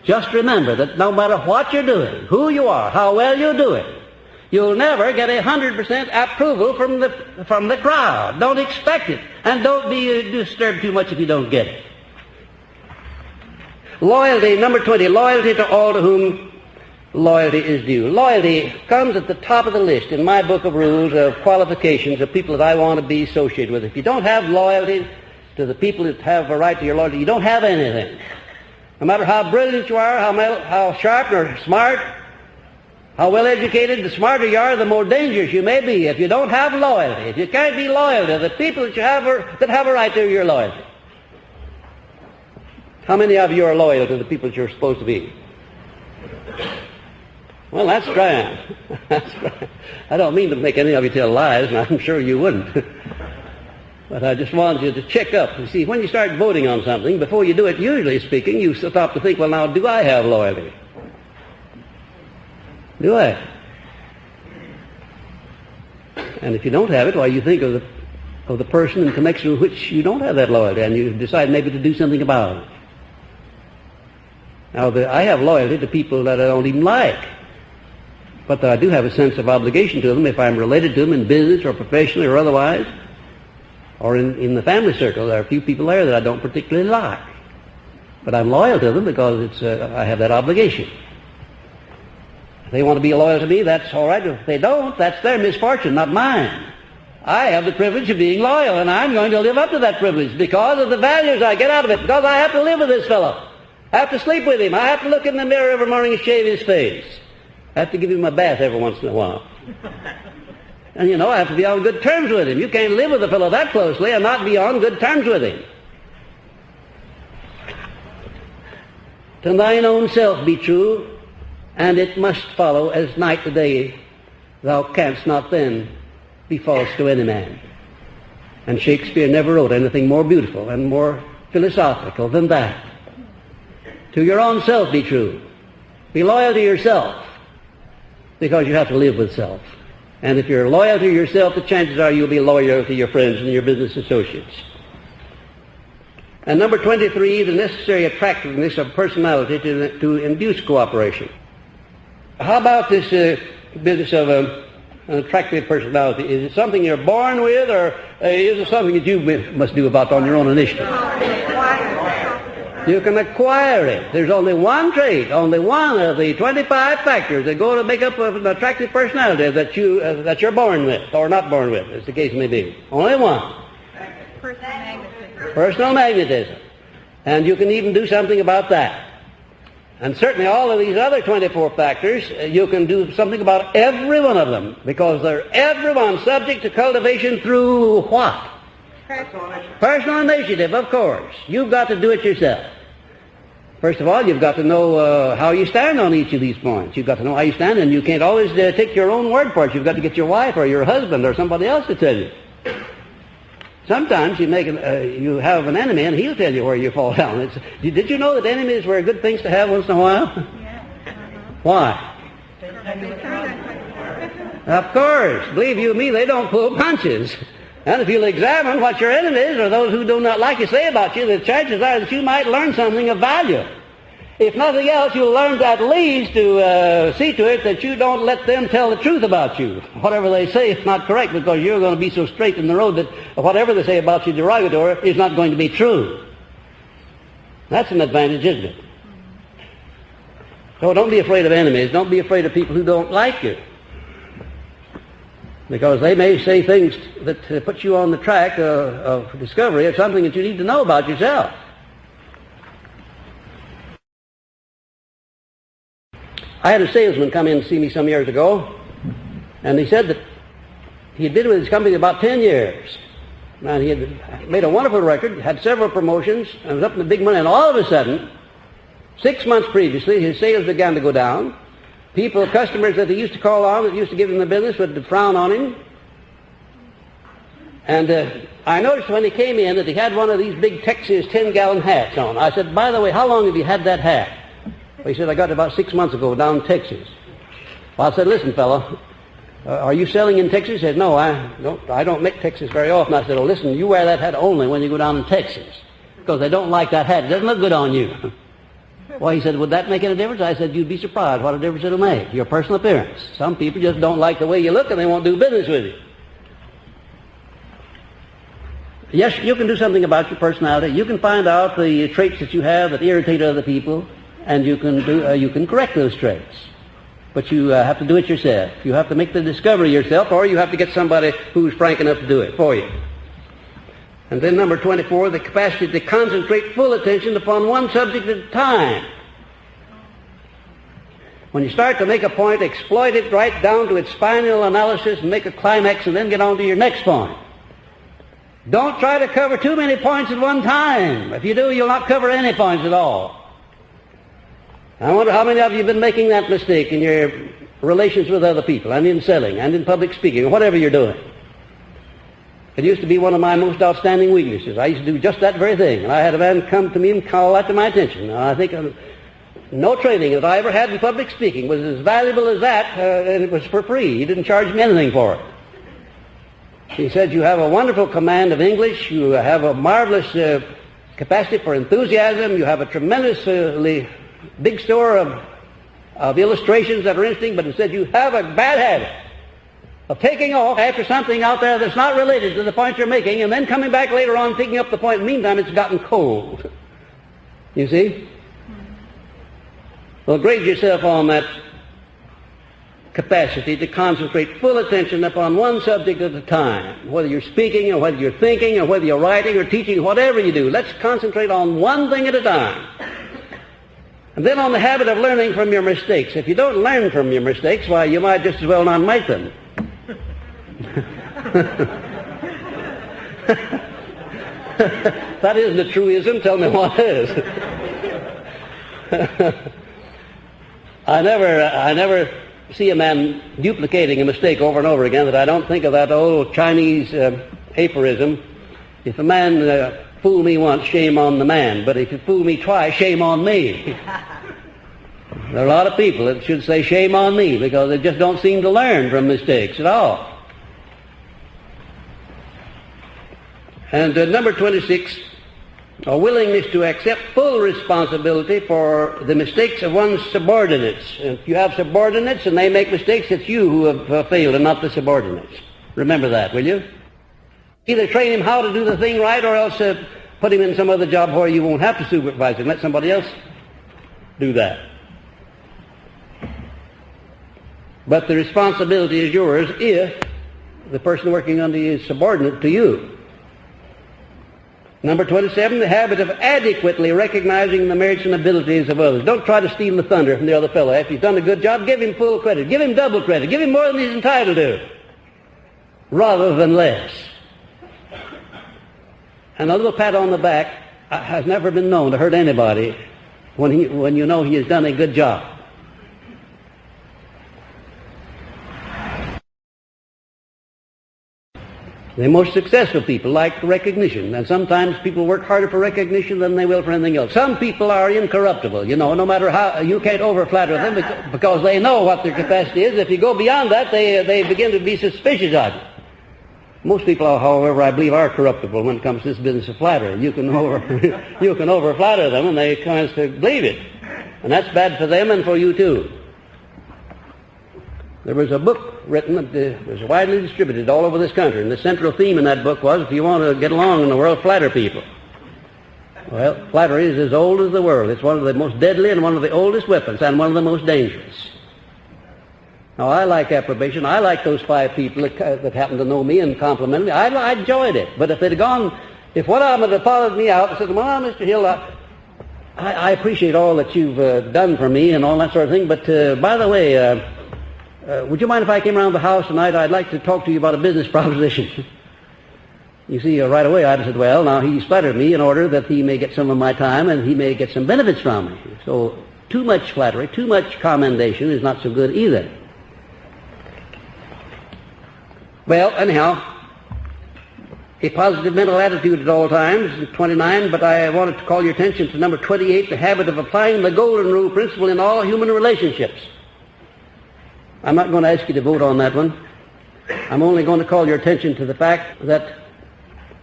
Just remember that no matter what you're doing, who you are, how well you do it, you'll never get 100% approval from the crowd. Don't expect it. And don't be disturbed too much if you don't get it. Loyalty, number 20, loyalty to all to whom loyalty is due. Loyalty comes at the top of the list in my book of rules of qualifications of people that I want to be associated with. If you don't have loyalty to the people that have a right to your loyalty, you don't have anything. No matter how brilliant you are, how sharp or smart, how well educated, the smarter you are, the more dangerous you may be if you don't have loyalty. If you can't be loyal to the people that have a right to your loyalty. How many of you are loyal to the people that you're supposed to be? Well, that's grand. That's grand. I don't mean to make any of you tell lies, and I'm sure you wouldn't. But I just wanted you to check up. You see, when you start voting on something, before you do it, usually speaking, you stop to think, well, now, do I have loyalty? Do I? And if you don't have it, why, you think of the person in connection with which you don't have that loyalty, and you decide maybe to do something about it. Now, I have loyalty to people that I don't even like. But I do have a sense of obligation to them if I'm related to them in business or professionally or otherwise, or in the family circle. There are a few people there that I don't particularly like. But I'm loyal to them because I have that obligation. If they want to be loyal to me, that's all right. If they don't, that's their misfortune, not mine. I have the privilege of being loyal, and I'm going to live up to that privilege because of the values I get out of it, because I have to live with this fellow. I have to sleep with him. I have to look in the mirror every morning and shave his face. I have to give him a bath every once in a while. And, you know, I have to be on good terms with him. You can't live with a fellow that closely and not be on good terms with him. To thine own self be true, and it must follow as night to day. Thou canst not then be false to any man. And Shakespeare never wrote anything more beautiful and more philosophical than that. To your own self be true. Be loyal to yourself, because you have to live with self. And if you're loyal to yourself, the chances are you'll be loyal to your friends and your business associates. And number 23, the necessary attractiveness of personality to induce cooperation. How about this business of an attractive personality? Is it something you're born with, or is it something that you must do about on your own initiative? You can acquire it. There's only one trait, only one of the 25 factors that go to make up an attractive personality that you're born with, or not born with, as the case may be. Only one. Personal magnetism. And you can even do something about that. And certainly all of these other 24 factors, you can do something about every one of them, because they're every one subject to cultivation through what? Personal initiative, of course. You've got to do it yourself. First of all, you've got to know how you stand on each of these points. You've got to know how you stand, and you can't always take your own word for it. You've got to get your wife or your husband or somebody else to tell you. Sometimes you have an enemy, and he'll tell you where you fall down. Did you know that enemies were good things to have once in a while? Why? Of course. Believe you me, they don't pull punches. And if you'll examine what your enemies or those who do not like you say about you, the chances are that you might learn something of value. If nothing else, you'll learn at least to see to it that you don't let them tell the truth about you. Whatever they say is not correct, because you're going to be so straight in the road that whatever they say about you derogatory is not going to be true. That's an advantage, isn't it? So don't be afraid of enemies. Don't be afraid of people who don't like you, because they may say things that put you on the track of discovery of something that you need to know about yourself. I had a salesman come in to see me some years ago, and he said that he had been with his company about 10 years. And he had made a wonderful record, had several promotions, and was up in the big money, and all of a sudden, 6 months previously, his sales began to go down. Customers that he used to call on, that used to give him the business, would frown on him. And I noticed when he came in that he had one of these big Texas 10-gallon hats on. I said, by the way, how long have you had that hat? Well, he said, I got it about 6 months ago down in Texas. Well, I said, listen, fellow, are you selling in Texas? He said, no, I don't make Texas very often. I said, oh, listen, you wear that hat only when you go down in Texas, because they don't like that hat. It doesn't look good on you. Well, he said, would that make any difference? I said, you'd be surprised what a difference it'll make, your personal appearance. Some people just don't like the way you look, and they won't do business with you. Yes, you can do something about your personality. You can find out the traits that you have that irritate other people, and you can correct those traits. But you have to do it yourself. You have to make the discovery yourself, or you have to get somebody who's frank enough to do it for you. And then number 24, the capacity to concentrate full attention upon one subject at a time. When you start to make a point, exploit it right down to its final analysis and make a climax, and then get on to your next point. Don't try to cover too many points at one time. If you do, you'll not cover any points at all. I wonder how many of you have been making that mistake in your relations with other people, and in selling, and in public speaking, or whatever you're doing. It used to be one of my most outstanding weaknesses. I used to do just that very thing. And I had a man come to me and call that to my attention. Now, I think no training that I ever had in public speaking was as valuable as that, and it was for free. He didn't charge me anything for it. He said, you have a wonderful command of English. You have a marvelous capacity for enthusiasm. You have a tremendously big store of illustrations that are interesting, but he said, you have a bad habit of taking off after something out there that's not related to the point you're making, and then coming back later on picking up the point. Meantime, it's gotten cold. You see? Well, grade yourself on that capacity to concentrate full attention upon one subject at a time. Whether you're speaking or whether you're thinking or whether you're writing or teaching, whatever you do, let's concentrate on one thing at a time. And then on the habit of learning from your mistakes. If you don't learn from your mistakes, why, you might just as well not make them. That isn't a truism. Tell me what is. I never see a man duplicating a mistake over and over again that I don't think of that old Chinese aphorism: if a man fool me once, shame on the man, but if you fool me twice, shame on me. There are a lot of people that should say shame on me because they just don't seem to learn from mistakes at all. And number 26, a willingness to accept full responsibility for the mistakes of one's subordinates. If you have subordinates and they make mistakes, it's you who have failed and not the subordinates. Remember that, will you? Either train him how to do the thing right or else put him in some other job where you won't have to supervise him. Let somebody else do that. But the responsibility is yours if the person working under you is subordinate to you. Number 27, the habit of adequately recognizing the merits and abilities of others. Don't try to steal the thunder from the other fellow. If he's done a good job, give him full credit. Give him double credit. Give him more than he's entitled to, rather than less. And a little pat on the back has never been known to hurt anybody when you know he has done a good job. The most successful people like recognition, and sometimes people work harder for recognition than they will for anything else. Some people are incorruptible, no matter how, you can't over-flatter them because they know what their capacity is. If you go beyond that, they begin to be suspicious of you. Most people, however, I believe are corruptible when it comes to this business of flattery. You can over-flatter them and they kind of believe it. And that's bad for them and for you too. There was a book written that was widely distributed all over this country, and the central theme in that book was, if you want to get along in the world, flatter people. Well, flattery is as old as the world. It's one of the most deadly and one of the oldest weapons, and one of the most dangerous. Now, I like approbation. I like those 5 people that happen to know me and complimented me. I enjoyed it. But if they'd have gone, if one of them had followed me out and said, well, Mr. Hill, I appreciate all that you've done for me and all that sort of thing, but by the way, would you mind if I came around the house tonight? I'd like to talk to you about a business proposition. You see, right away I'd have said, well, now he's flattered me in order that he may get some of my time and he may get some benefits from me. So too much flattery, too much commendation is not so good either. Well, anyhow, a positive mental attitude at all times, 29, but I wanted to call your attention to number 28, the habit of applying the golden rule principle in all human relationships. I'm not going to ask you to vote on that one. I'm only going to call your attention to the fact that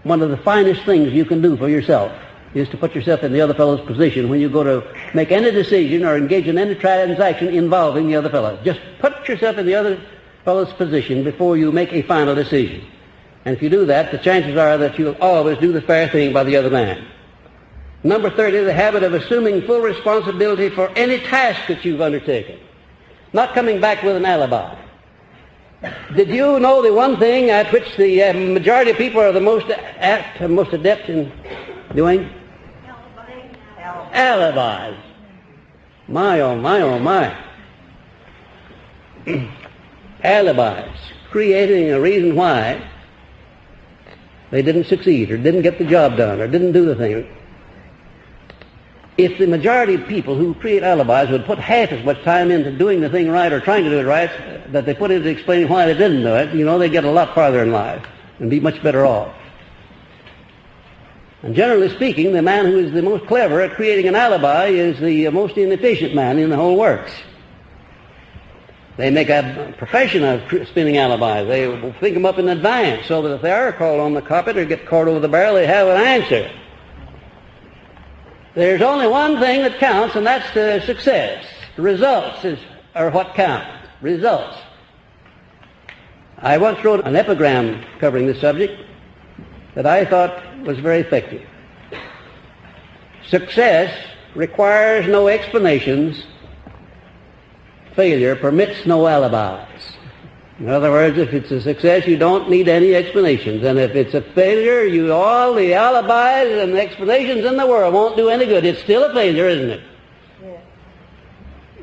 one of the finest things you can do for yourself is to put yourself in the other fellow's position when you go to make any decision or engage in any transaction involving the other fellow. Just put yourself in the other fellow's position before you make a final decision. And if you do that, the chances are that you'll always do the fair thing by the other man. Number 30, the habit of assuming full responsibility for any task that you've undertaken. Not coming back with an alibi. Did you know the one thing at which the majority of people are the most adept in doing? Alibis. My, oh my, oh my. Alibis. Creating a reason why they didn't succeed or didn't get the job done or didn't do the thing. If the majority of people who create alibis would put half as much time into doing the thing right or trying to do it right that they put into explaining why they didn't do it, they'd get a lot farther in life and be much better off. And generally speaking, the man who is the most clever at creating an alibi is the most inefficient man in the whole works. They make a profession of spinning alibis. They think them up in advance so that if they are called on the carpet or get caught over the barrel, they have an answer. There's only one thing that counts, and that's success. Results are what count. Results. I once wrote an epigram covering this subject that I thought was very effective. Success requires no explanations failure permits no alibis. In other words, if it's a success, you don't need any explanations. And if it's a failure, all the alibis and explanations in the world won't do any good. It's still a failure, isn't it? Yes.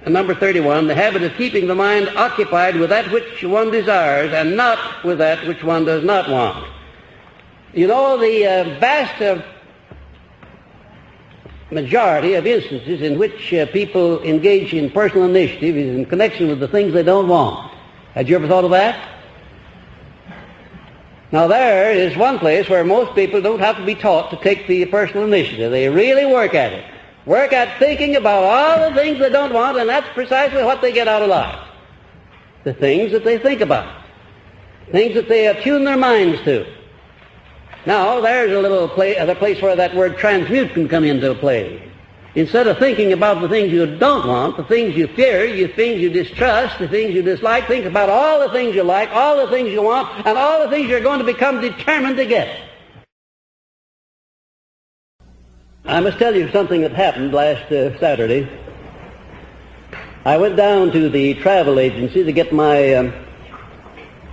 And number 31, the habit of keeping the mind occupied with that which one desires and not with that which one does not want. You know, the vast majority of instances in which people engage in personal initiative is in connection with the things they don't want. Had you ever thought of that? Now there is one place where most people don't have to be taught to take the personal initiative. They really work at it. Work at thinking about all the things they don't want, and that's precisely what they get out of life. The things that they think about. Things that they attune their minds to. Now, there's a place where that word transmute can come into play. Instead of thinking about the things you don't want, the things you fear, the things you distrust, the things you dislike, think about all the things you like, all the things you want, and all the things you're going to become determined to get. I must tell you something that happened last Saturday. I went down to the travel agency to get my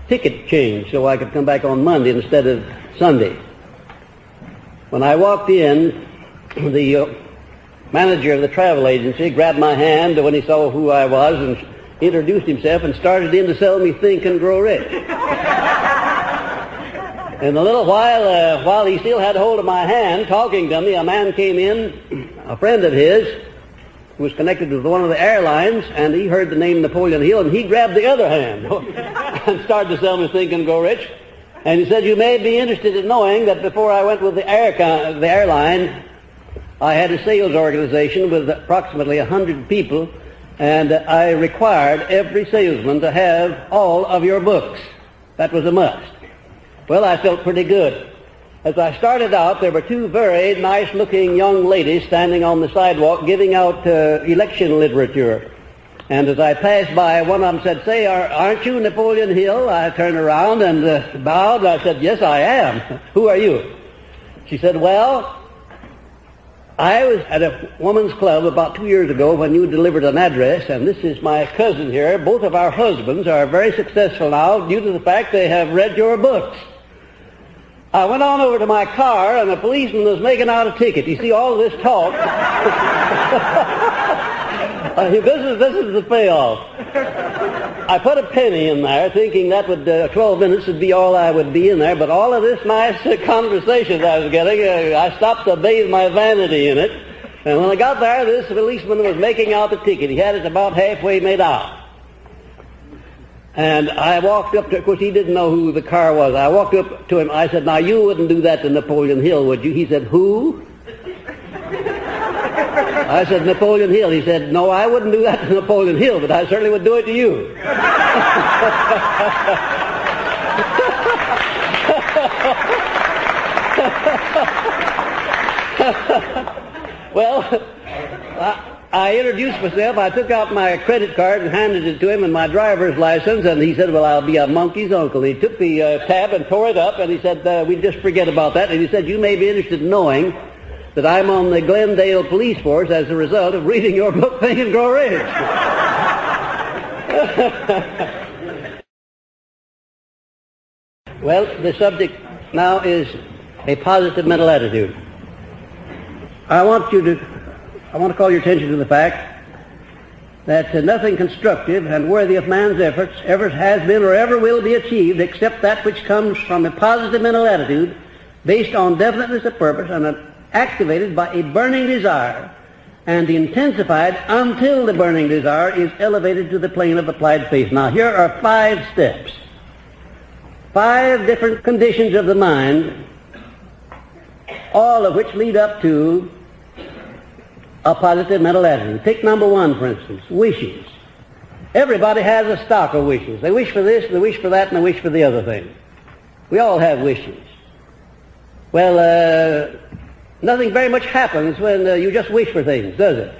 ticket changed so I could come back on Monday instead of Sunday. When I walked in, the manager of the travel agency grabbed my hand when he saw who I was and introduced himself and started in to sell me Think and Grow Rich. In a little while he still had hold of my hand talking to me, a man came in, a friend of his, who was connected with one of the airlines, and he heard the name Napoleon Hill, and he grabbed the other hand and started to sell me Think and Grow Rich. And he said, you may be interested in knowing that before I went with the airline, I had a sales organization with approximately 100 people, and I required every salesman to have all of your books. That was a must. Well, I felt pretty good. As I started out, there were two very nice-looking young ladies standing on the sidewalk giving out election literature. And as I passed by, one of them said, say, aren't you Napoleon Hill? I turned around and bowed. I said, yes, I am. Who are you? She said, well, I was at a woman's club about 2 years ago when you delivered an address, and this is my cousin here. Both of our husbands are very successful now due to the fact they have read your books. I went on over to my car, and a policeman was making out a ticket. You see, all this talk... this is the payoff. I put a penny in there thinking that would 12 minutes would be all I would be in there, but all of this nice conversation I was getting, I stopped to bathe my vanity in it, and when I got there, this policeman was making out the ticket. He had it about halfway made out. And I walked up to, of course he didn't know who the car was. I walked up to him, I said, now you wouldn't do that to Napoleon Hill, would you? He said, who? I said, Napoleon Hill. He said, no, I wouldn't do that to Napoleon Hill, but I certainly would do it to you. Well, I introduced myself. I took out my credit card and handed it to him and my driver's license, and he said, well, I'll be a monkey's uncle. He took the tab and tore it up, and he said, we just forget about that. And he said, you may be interested in knowing that I'm on the Glendale police force as a result of reading your book, Think and Grow Rich. Well, the subject now is a positive mental attitude. I want to call your attention to the fact that nothing constructive and worthy of man's efforts ever has been or ever will be achieved except that which comes from a positive mental attitude based on definiteness of purpose and activated by a burning desire and intensified until the burning desire is elevated to the plane of applied faith. Now, here are 5 steps, 5 different conditions of the mind, all of which lead up to a positive mental attitude. Take number 1, for instance, wishes. Everybody has a stock of wishes. They wish for this, they wish for that, and they wish for the other thing. We all have wishes. Well, nothing very much happens when you just wish for things, does it?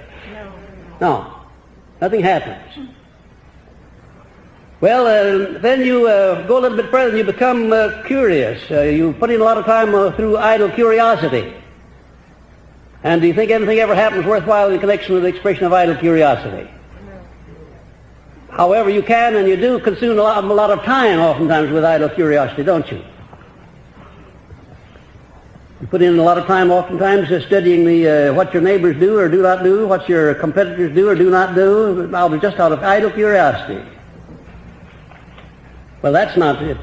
No. Nothing happens. Well, then you go a little bit further and you become curious. You put in a lot of time through idle curiosity. And do you think anything ever happens worthwhile in connection with the expression of idle curiosity? However, you can and you do consume a lot of time oftentimes with idle curiosity, don't you? You put in a lot of time oftentimes studying what your neighbors do or do not do, what your competitors do or do not do, just out of idle curiosity. Well, that's not it,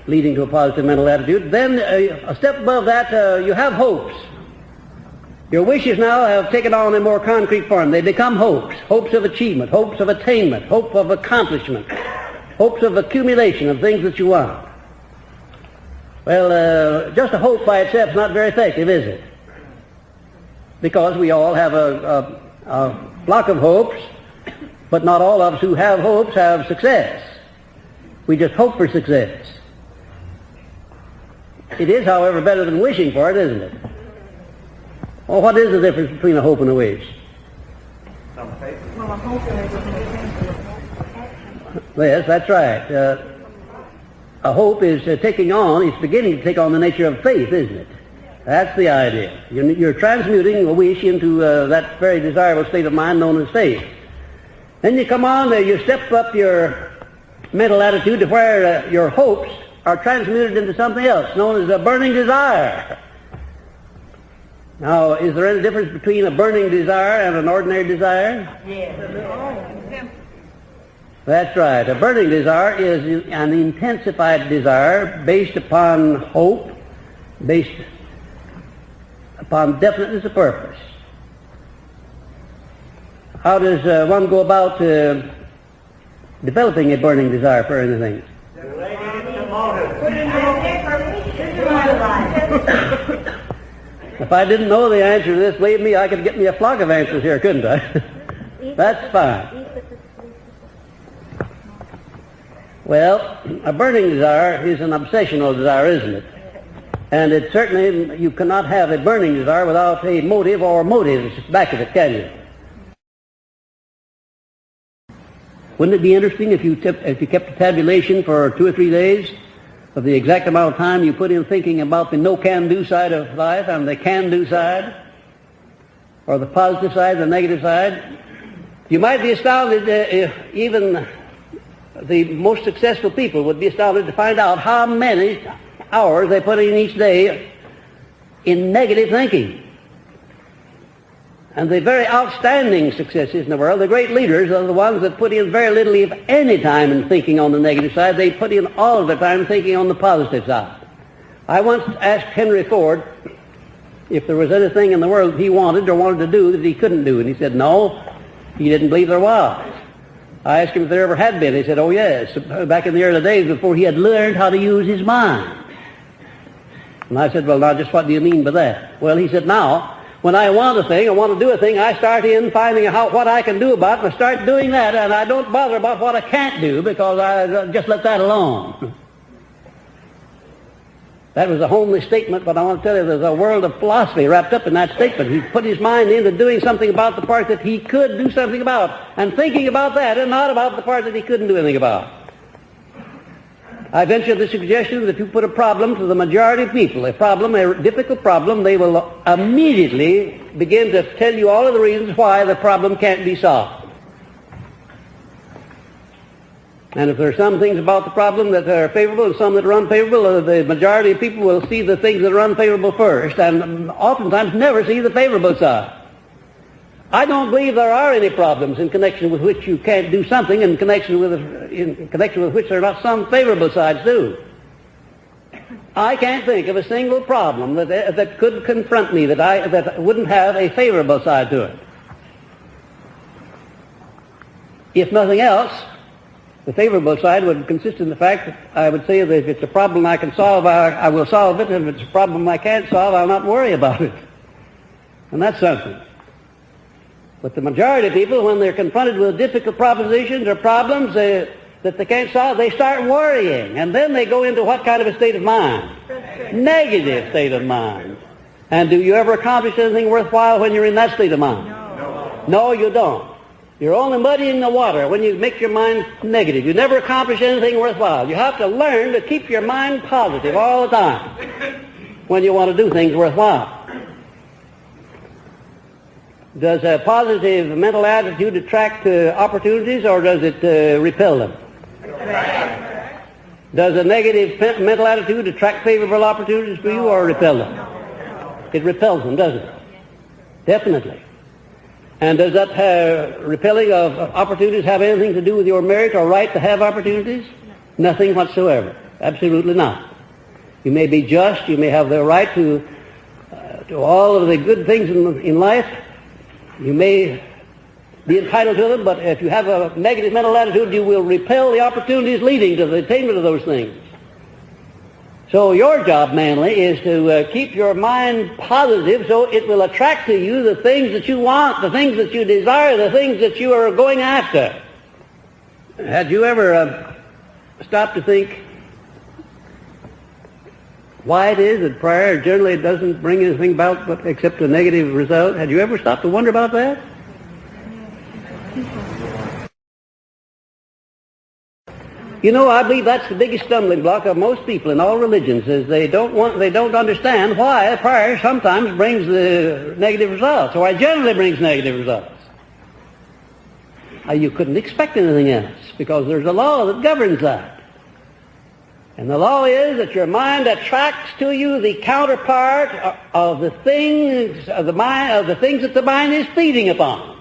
leading to a positive mental attitude. Then a step above that, you have hopes. Your wishes now have taken on a more concrete form. They become hopes. Hopes of achievement, hopes of attainment, hope of accomplishment, hopes of accumulation of things that you want. Well, just a hope by itself is not very effective, is it? Because we all have a block of hopes, but not all of us who have hopes have success. We just hope for success. It is, however, better than wishing for it, isn't it? Well, what is the difference between a hope and a wish? Well, a hope is Yes, that's right. A hope is it's beginning to take on the nature of faith, isn't it? That's the idea. You're transmuting a wish into that very desirable state of mind known as faith. Then you come on, you step up your mental attitude to where your hopes are transmuted into something else, known as a burning desire. Now, is there any difference between a burning desire and an ordinary desire? yes. That's right. A burning desire is an intensified desire based upon hope, based upon definiteness of purpose. How does one go about developing a burning desire for anything? If I didn't know the answer to this, believe me, I could get me a flock of answers here, couldn't I? That's fine. Well, a burning desire is an obsessional desire, isn't it? And it certainly, you cannot have a burning desire without a motive or motives back of it, can you? Wouldn't it be interesting if you kept a tabulation for 2 or 3 days of the exact amount of time you put in thinking about the no-can-do side of life and the can-do side, or the positive side, the negative side? You might be astounded if even the most successful people would be astounded to find out how many hours they put in each day in negative thinking. And the very outstanding successes in the world, the great leaders, are the ones that put in very little, if any, time in thinking on the negative side. They put in all of the time thinking on the positive side. I once asked Henry Ford if there was anything in the world that he wanted to do that he couldn't do, and he said no, he didn't believe there was. I asked him if there ever had been. He said, oh yes, back in the early days before he had learned how to use his mind. And I said, well, now, just what do you mean by that? Well, he said, now, when I want a thing, I want to do a thing, I start in finding out what I can do about it, and I start doing that, and I don't bother about what I can't do because I just let that alone. That was a homely statement, but I want to tell you there's a world of philosophy wrapped up in that statement. He put his mind into doing something about the part that he could do something about, and thinking about that and not about the part that he couldn't do anything about. I venture the suggestion that if you put a problem to the majority of people, a difficult problem, they will immediately begin to tell you all of the reasons why the problem can't be solved. And if there are some things about the problem that are favorable and some that are unfavorable, the majority of people will see the things that are unfavorable first, and oftentimes never see the favorable side. I don't believe there are any problems in connection with which you can't do something, in connection with which there are not some favorable sides too. I can't think of a single problem that could confront me that wouldn't have a favorable side to it. If nothing else, the favorable side would consist in the fact that I would say that if it's a problem I can solve, I will solve it, and if it's a problem I can't solve, I'll not worry about it. And that's something. But the majority of people, when they're confronted with difficult propositions or problems that they can't solve, they start worrying, and then they go into what kind of a state of mind? Negative state of mind. And do you ever accomplish anything worthwhile when you're in that state of mind? No, you don't. You're only muddying the water when you make your mind negative. You never accomplish anything worthwhile. You have to learn to keep your mind positive all the time when you want to do things worthwhile. Does a positive mental attitude attract opportunities, or does it repel them? Does a negative mental attitude attract favorable opportunities for you, or repel them? It repels them, doesn't it? Definitely. And does that repelling of opportunities have anything to do with your merit or right to have opportunities? Nothing whatsoever. Absolutely not. You may be just, you may have the right to all of the good things in life. You may be entitled to them, but if you have a negative mental attitude, you will repel the opportunities leading to the attainment of those things. So your job, manly, is to keep your mind positive so it will attract to you the things that you want, the things that you desire, the things that you are going after. Had you ever stopped to think why it is that prayer generally doesn't bring anything about except a negative result? Had you ever stopped to wonder about that? You know, I believe that's the biggest stumbling block of most people in all religions, is they don't understand why prayer sometimes brings the negative results, or it generally brings negative results. You couldn't expect anything else, because there's a law that governs that. And the law is that your mind attracts to you the counterpart of the things of the mind, of the things that the mind is feeding upon.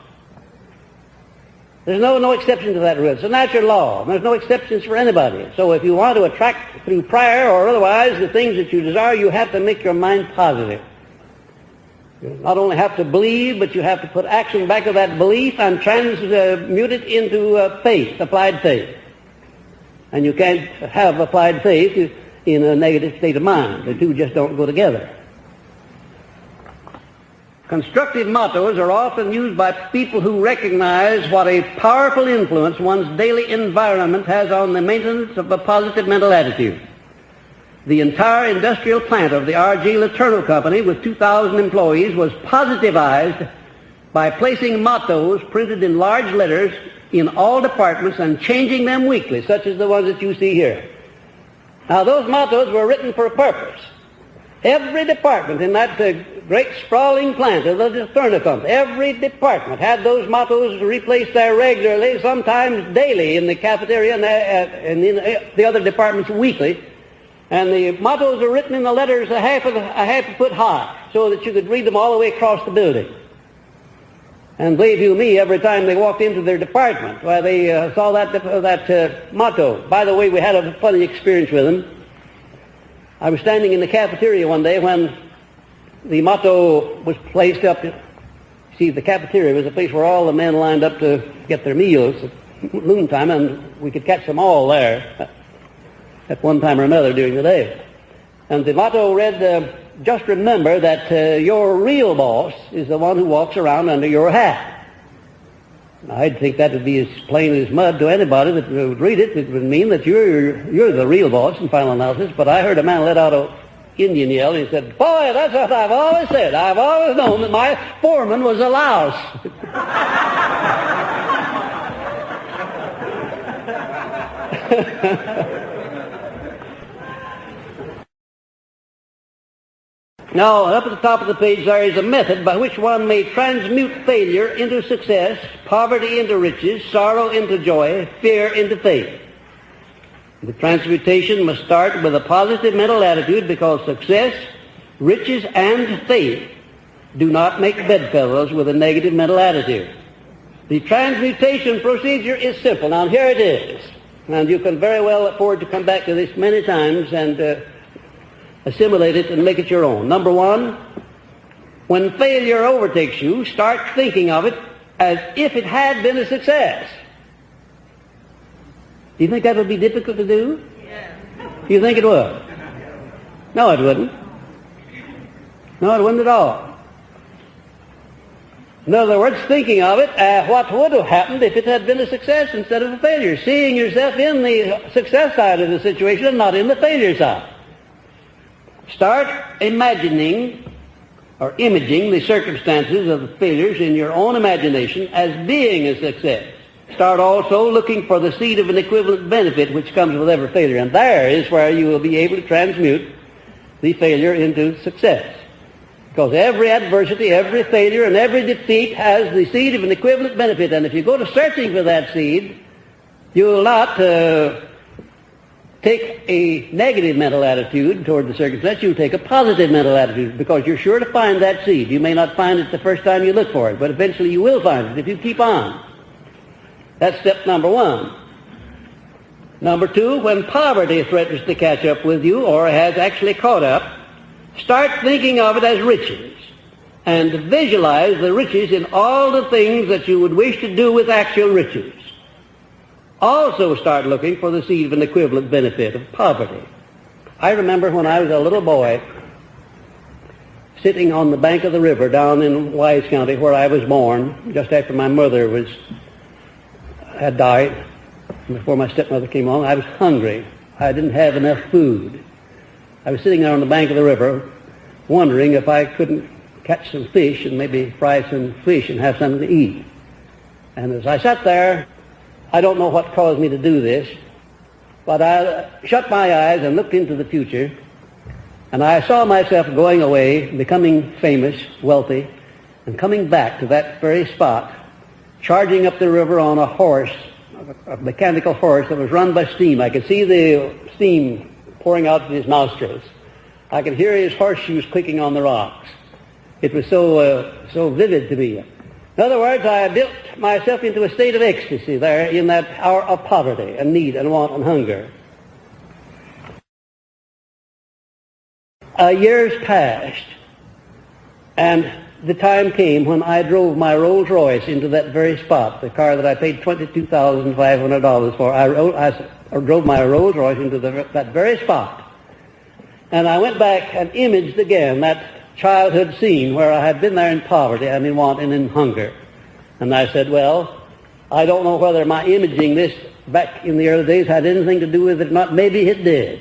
There's no exception to that rule. It's a natural law. There's no exceptions for anybody. So if you want to attract through prayer or otherwise the things that you desire, you have to make your mind positive. You not only have to believe, but you have to put action back of that belief and transmute it into faith, applied faith. And you can't have applied faith in a negative state of mind. The two just don't go together. Constructive mottos are often used by people who recognize what a powerful influence one's daily environment has on the maintenance of a positive mental attitude. The entire industrial plant of the R.G. Letourneau Company, with 2,000 employees, was positivized by placing mottos printed in large letters in all departments and changing them weekly, such as the ones that you see here. Now, those mottos were written for a purpose. Every department in that great sprawling plant of the Letourneau Company, every department had those mottos replaced there regularly, sometimes daily in the cafeteria and in the other departments weekly. And the mottos are written in the letters a half a foot high, so that you could read them all the way across the building. And believe you me, every time they walked into their department, well, they saw that motto. By the way, we had a funny experience with them. I was standing in the cafeteria one day when the motto was placed up. See, the cafeteria was a place where all the men lined up to get their meals at noontime, and we could catch them all there at one time or another during the day. And the motto read, just remember that your real boss is the one who walks around under your hat. I'd think that would be as plain as mud to anybody that would read it. It would mean that you're the real boss in final analysis. But I heard a man let out an Indian yell, and he said, boy, that's what I've always said. I've always known that my foreman was a louse. Now, up at the top of the page there is a method by which one may transmute failure into success, poverty into riches, sorrow into joy, fear into faith. The transmutation must start with a positive mental attitude, because success, riches, and faith do not make bedfellows with a negative mental attitude. The transmutation procedure is simple. Now, here it is. And you can very well afford to come back to this many times and assimilate it and make it your own. Number one, when failure overtakes you, start thinking of it as if it had been a success. Do you think that would be difficult to do? Yeah. Do you think it would? No, it wouldn't. No, it wouldn't at all. In other words, thinking of it, what would have happened if it had been a success instead of a failure? Seeing yourself in the success side of the situation and not in the failure side. Start imagining or imaging the circumstances of the failures in your own imagination as being a success. Start also looking for the seed of an equivalent benefit which comes with every failure. And there is where you will be able to transmute the failure into success. Because every adversity, every failure, and every defeat has the seed of an equivalent benefit. And if you go to searching for that seed, you'll not take a negative mental attitude toward the circumstance. You'll take a positive mental attitude, because you're sure to find that seed. You may not find it the first time you look for it, but eventually you will find it if you keep on. That's step number one. Number two, when poverty threatens to catch up with you or has actually caught up, start thinking of it as riches, and visualize the riches in all the things that you would wish to do with actual riches. Also start looking for the seed of an equivalent benefit of poverty. I remember when I was a little boy, sitting on the bank of the river down in Wise County, where I was born, just after my mother had died, before my stepmother came along. I was hungry. I didn't have enough food. I was sitting there on the bank of the river, wondering if I couldn't catch some fish and maybe fry some fish and have something to eat. And as I sat there, I don't know what caused me to do this, but I shut my eyes and looked into the future, and I saw myself going away, becoming famous, wealthy, and coming back to that very spot, charging up the river on a horse, a mechanical horse that was run by steam. I could see the steam pouring out of his nostrils. I could hear his horseshoes clicking on the rocks. It was so vivid to me. In other words, I built myself into a state of ecstasy there in that hour of poverty and need and want and hunger. Years passed, and the time came when I drove my Rolls Royce into that very spot, the car that I paid $22,500 for. I drove my Rolls Royce into that very spot. And I went back and imaged again that childhood scene where I had been there in poverty and in want and in hunger. And I said, well, I don't know whether my imaging this back in the early days had anything to do with it or not. Maybe it did.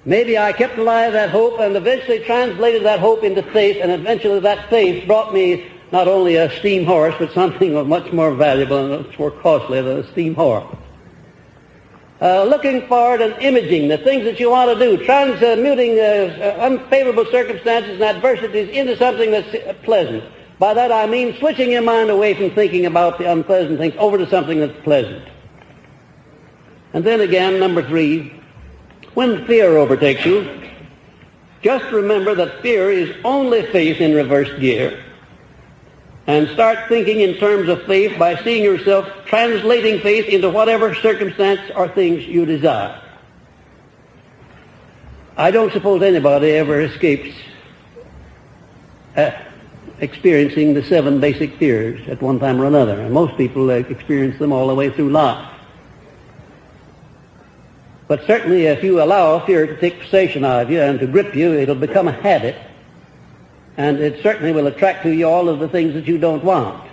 Maybe I kept alive that hope and eventually translated that hope into faith, and eventually that faith brought me not only a steam horse, but something of much more valuable and much more costly than a steam horse. Looking forward and imaging the things that you want to do, transmuting unfavorable circumstances and adversities into something that's pleasant. By that I mean switching your mind away from thinking about the unpleasant things over to something that's pleasant. And then again, number three, when fear overtakes you, just remember that fear is only faith in reverse gear. And start thinking in terms of faith by seeing yourself translating faith into whatever circumstance or things you desire. I don't suppose anybody ever escapes experiencing the 7 basic fears at one time or another. And most people experience them all the way through life. But certainly if you allow fear to take possession of you and to grip you, it'll become a habit. And it certainly will attract to you all of the things that you don't want.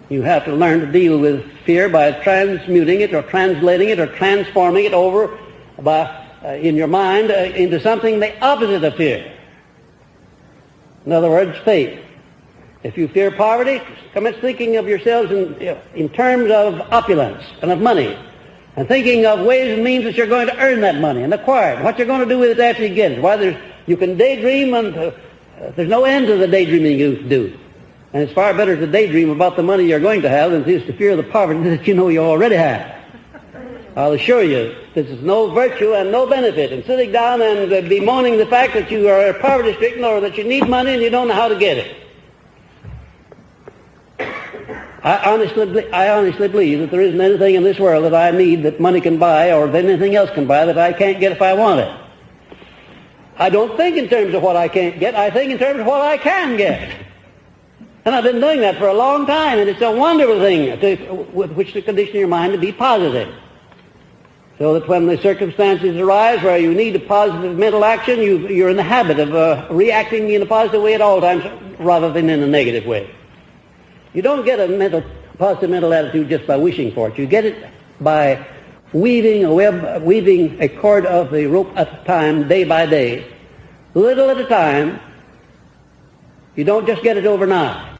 You have to learn to deal with fear by transmuting it or translating it or transforming it over in your mind into something the opposite of fear. In other words, faith. If you fear poverty, commence thinking of yourselves in terms of opulence and of money, and thinking of ways and means that you're going to earn that money and acquire it, what you're going to do with it after you get it. Why, you can daydream, and there's no end to the daydreaming you can do. And it's far better to daydream about the money you're going to have than it is to fear the poverty that you know you already have. I'll assure you, this is no virtue and no benefit in sitting down and bemoaning the fact that you are poverty-stricken or that you need money and you don't know how to get it. I honestly believe that there isn't anything in this world that I need that money can buy or that anything else can buy that I can't get if I want it. I don't think in terms of what I can't get. I think in terms of what I can get. And I've been doing that for a long time, and it's a wonderful thing with which to condition your mind to be positive. So that when the circumstances arise where you need a positive mental action, you're in the habit of reacting in a positive way at all times rather than in a negative way. You don't get a positive mental attitude just by wishing for it. You get it by weaving a cord of the rope at a time, day by day, little at a time. You don't just get it overnight.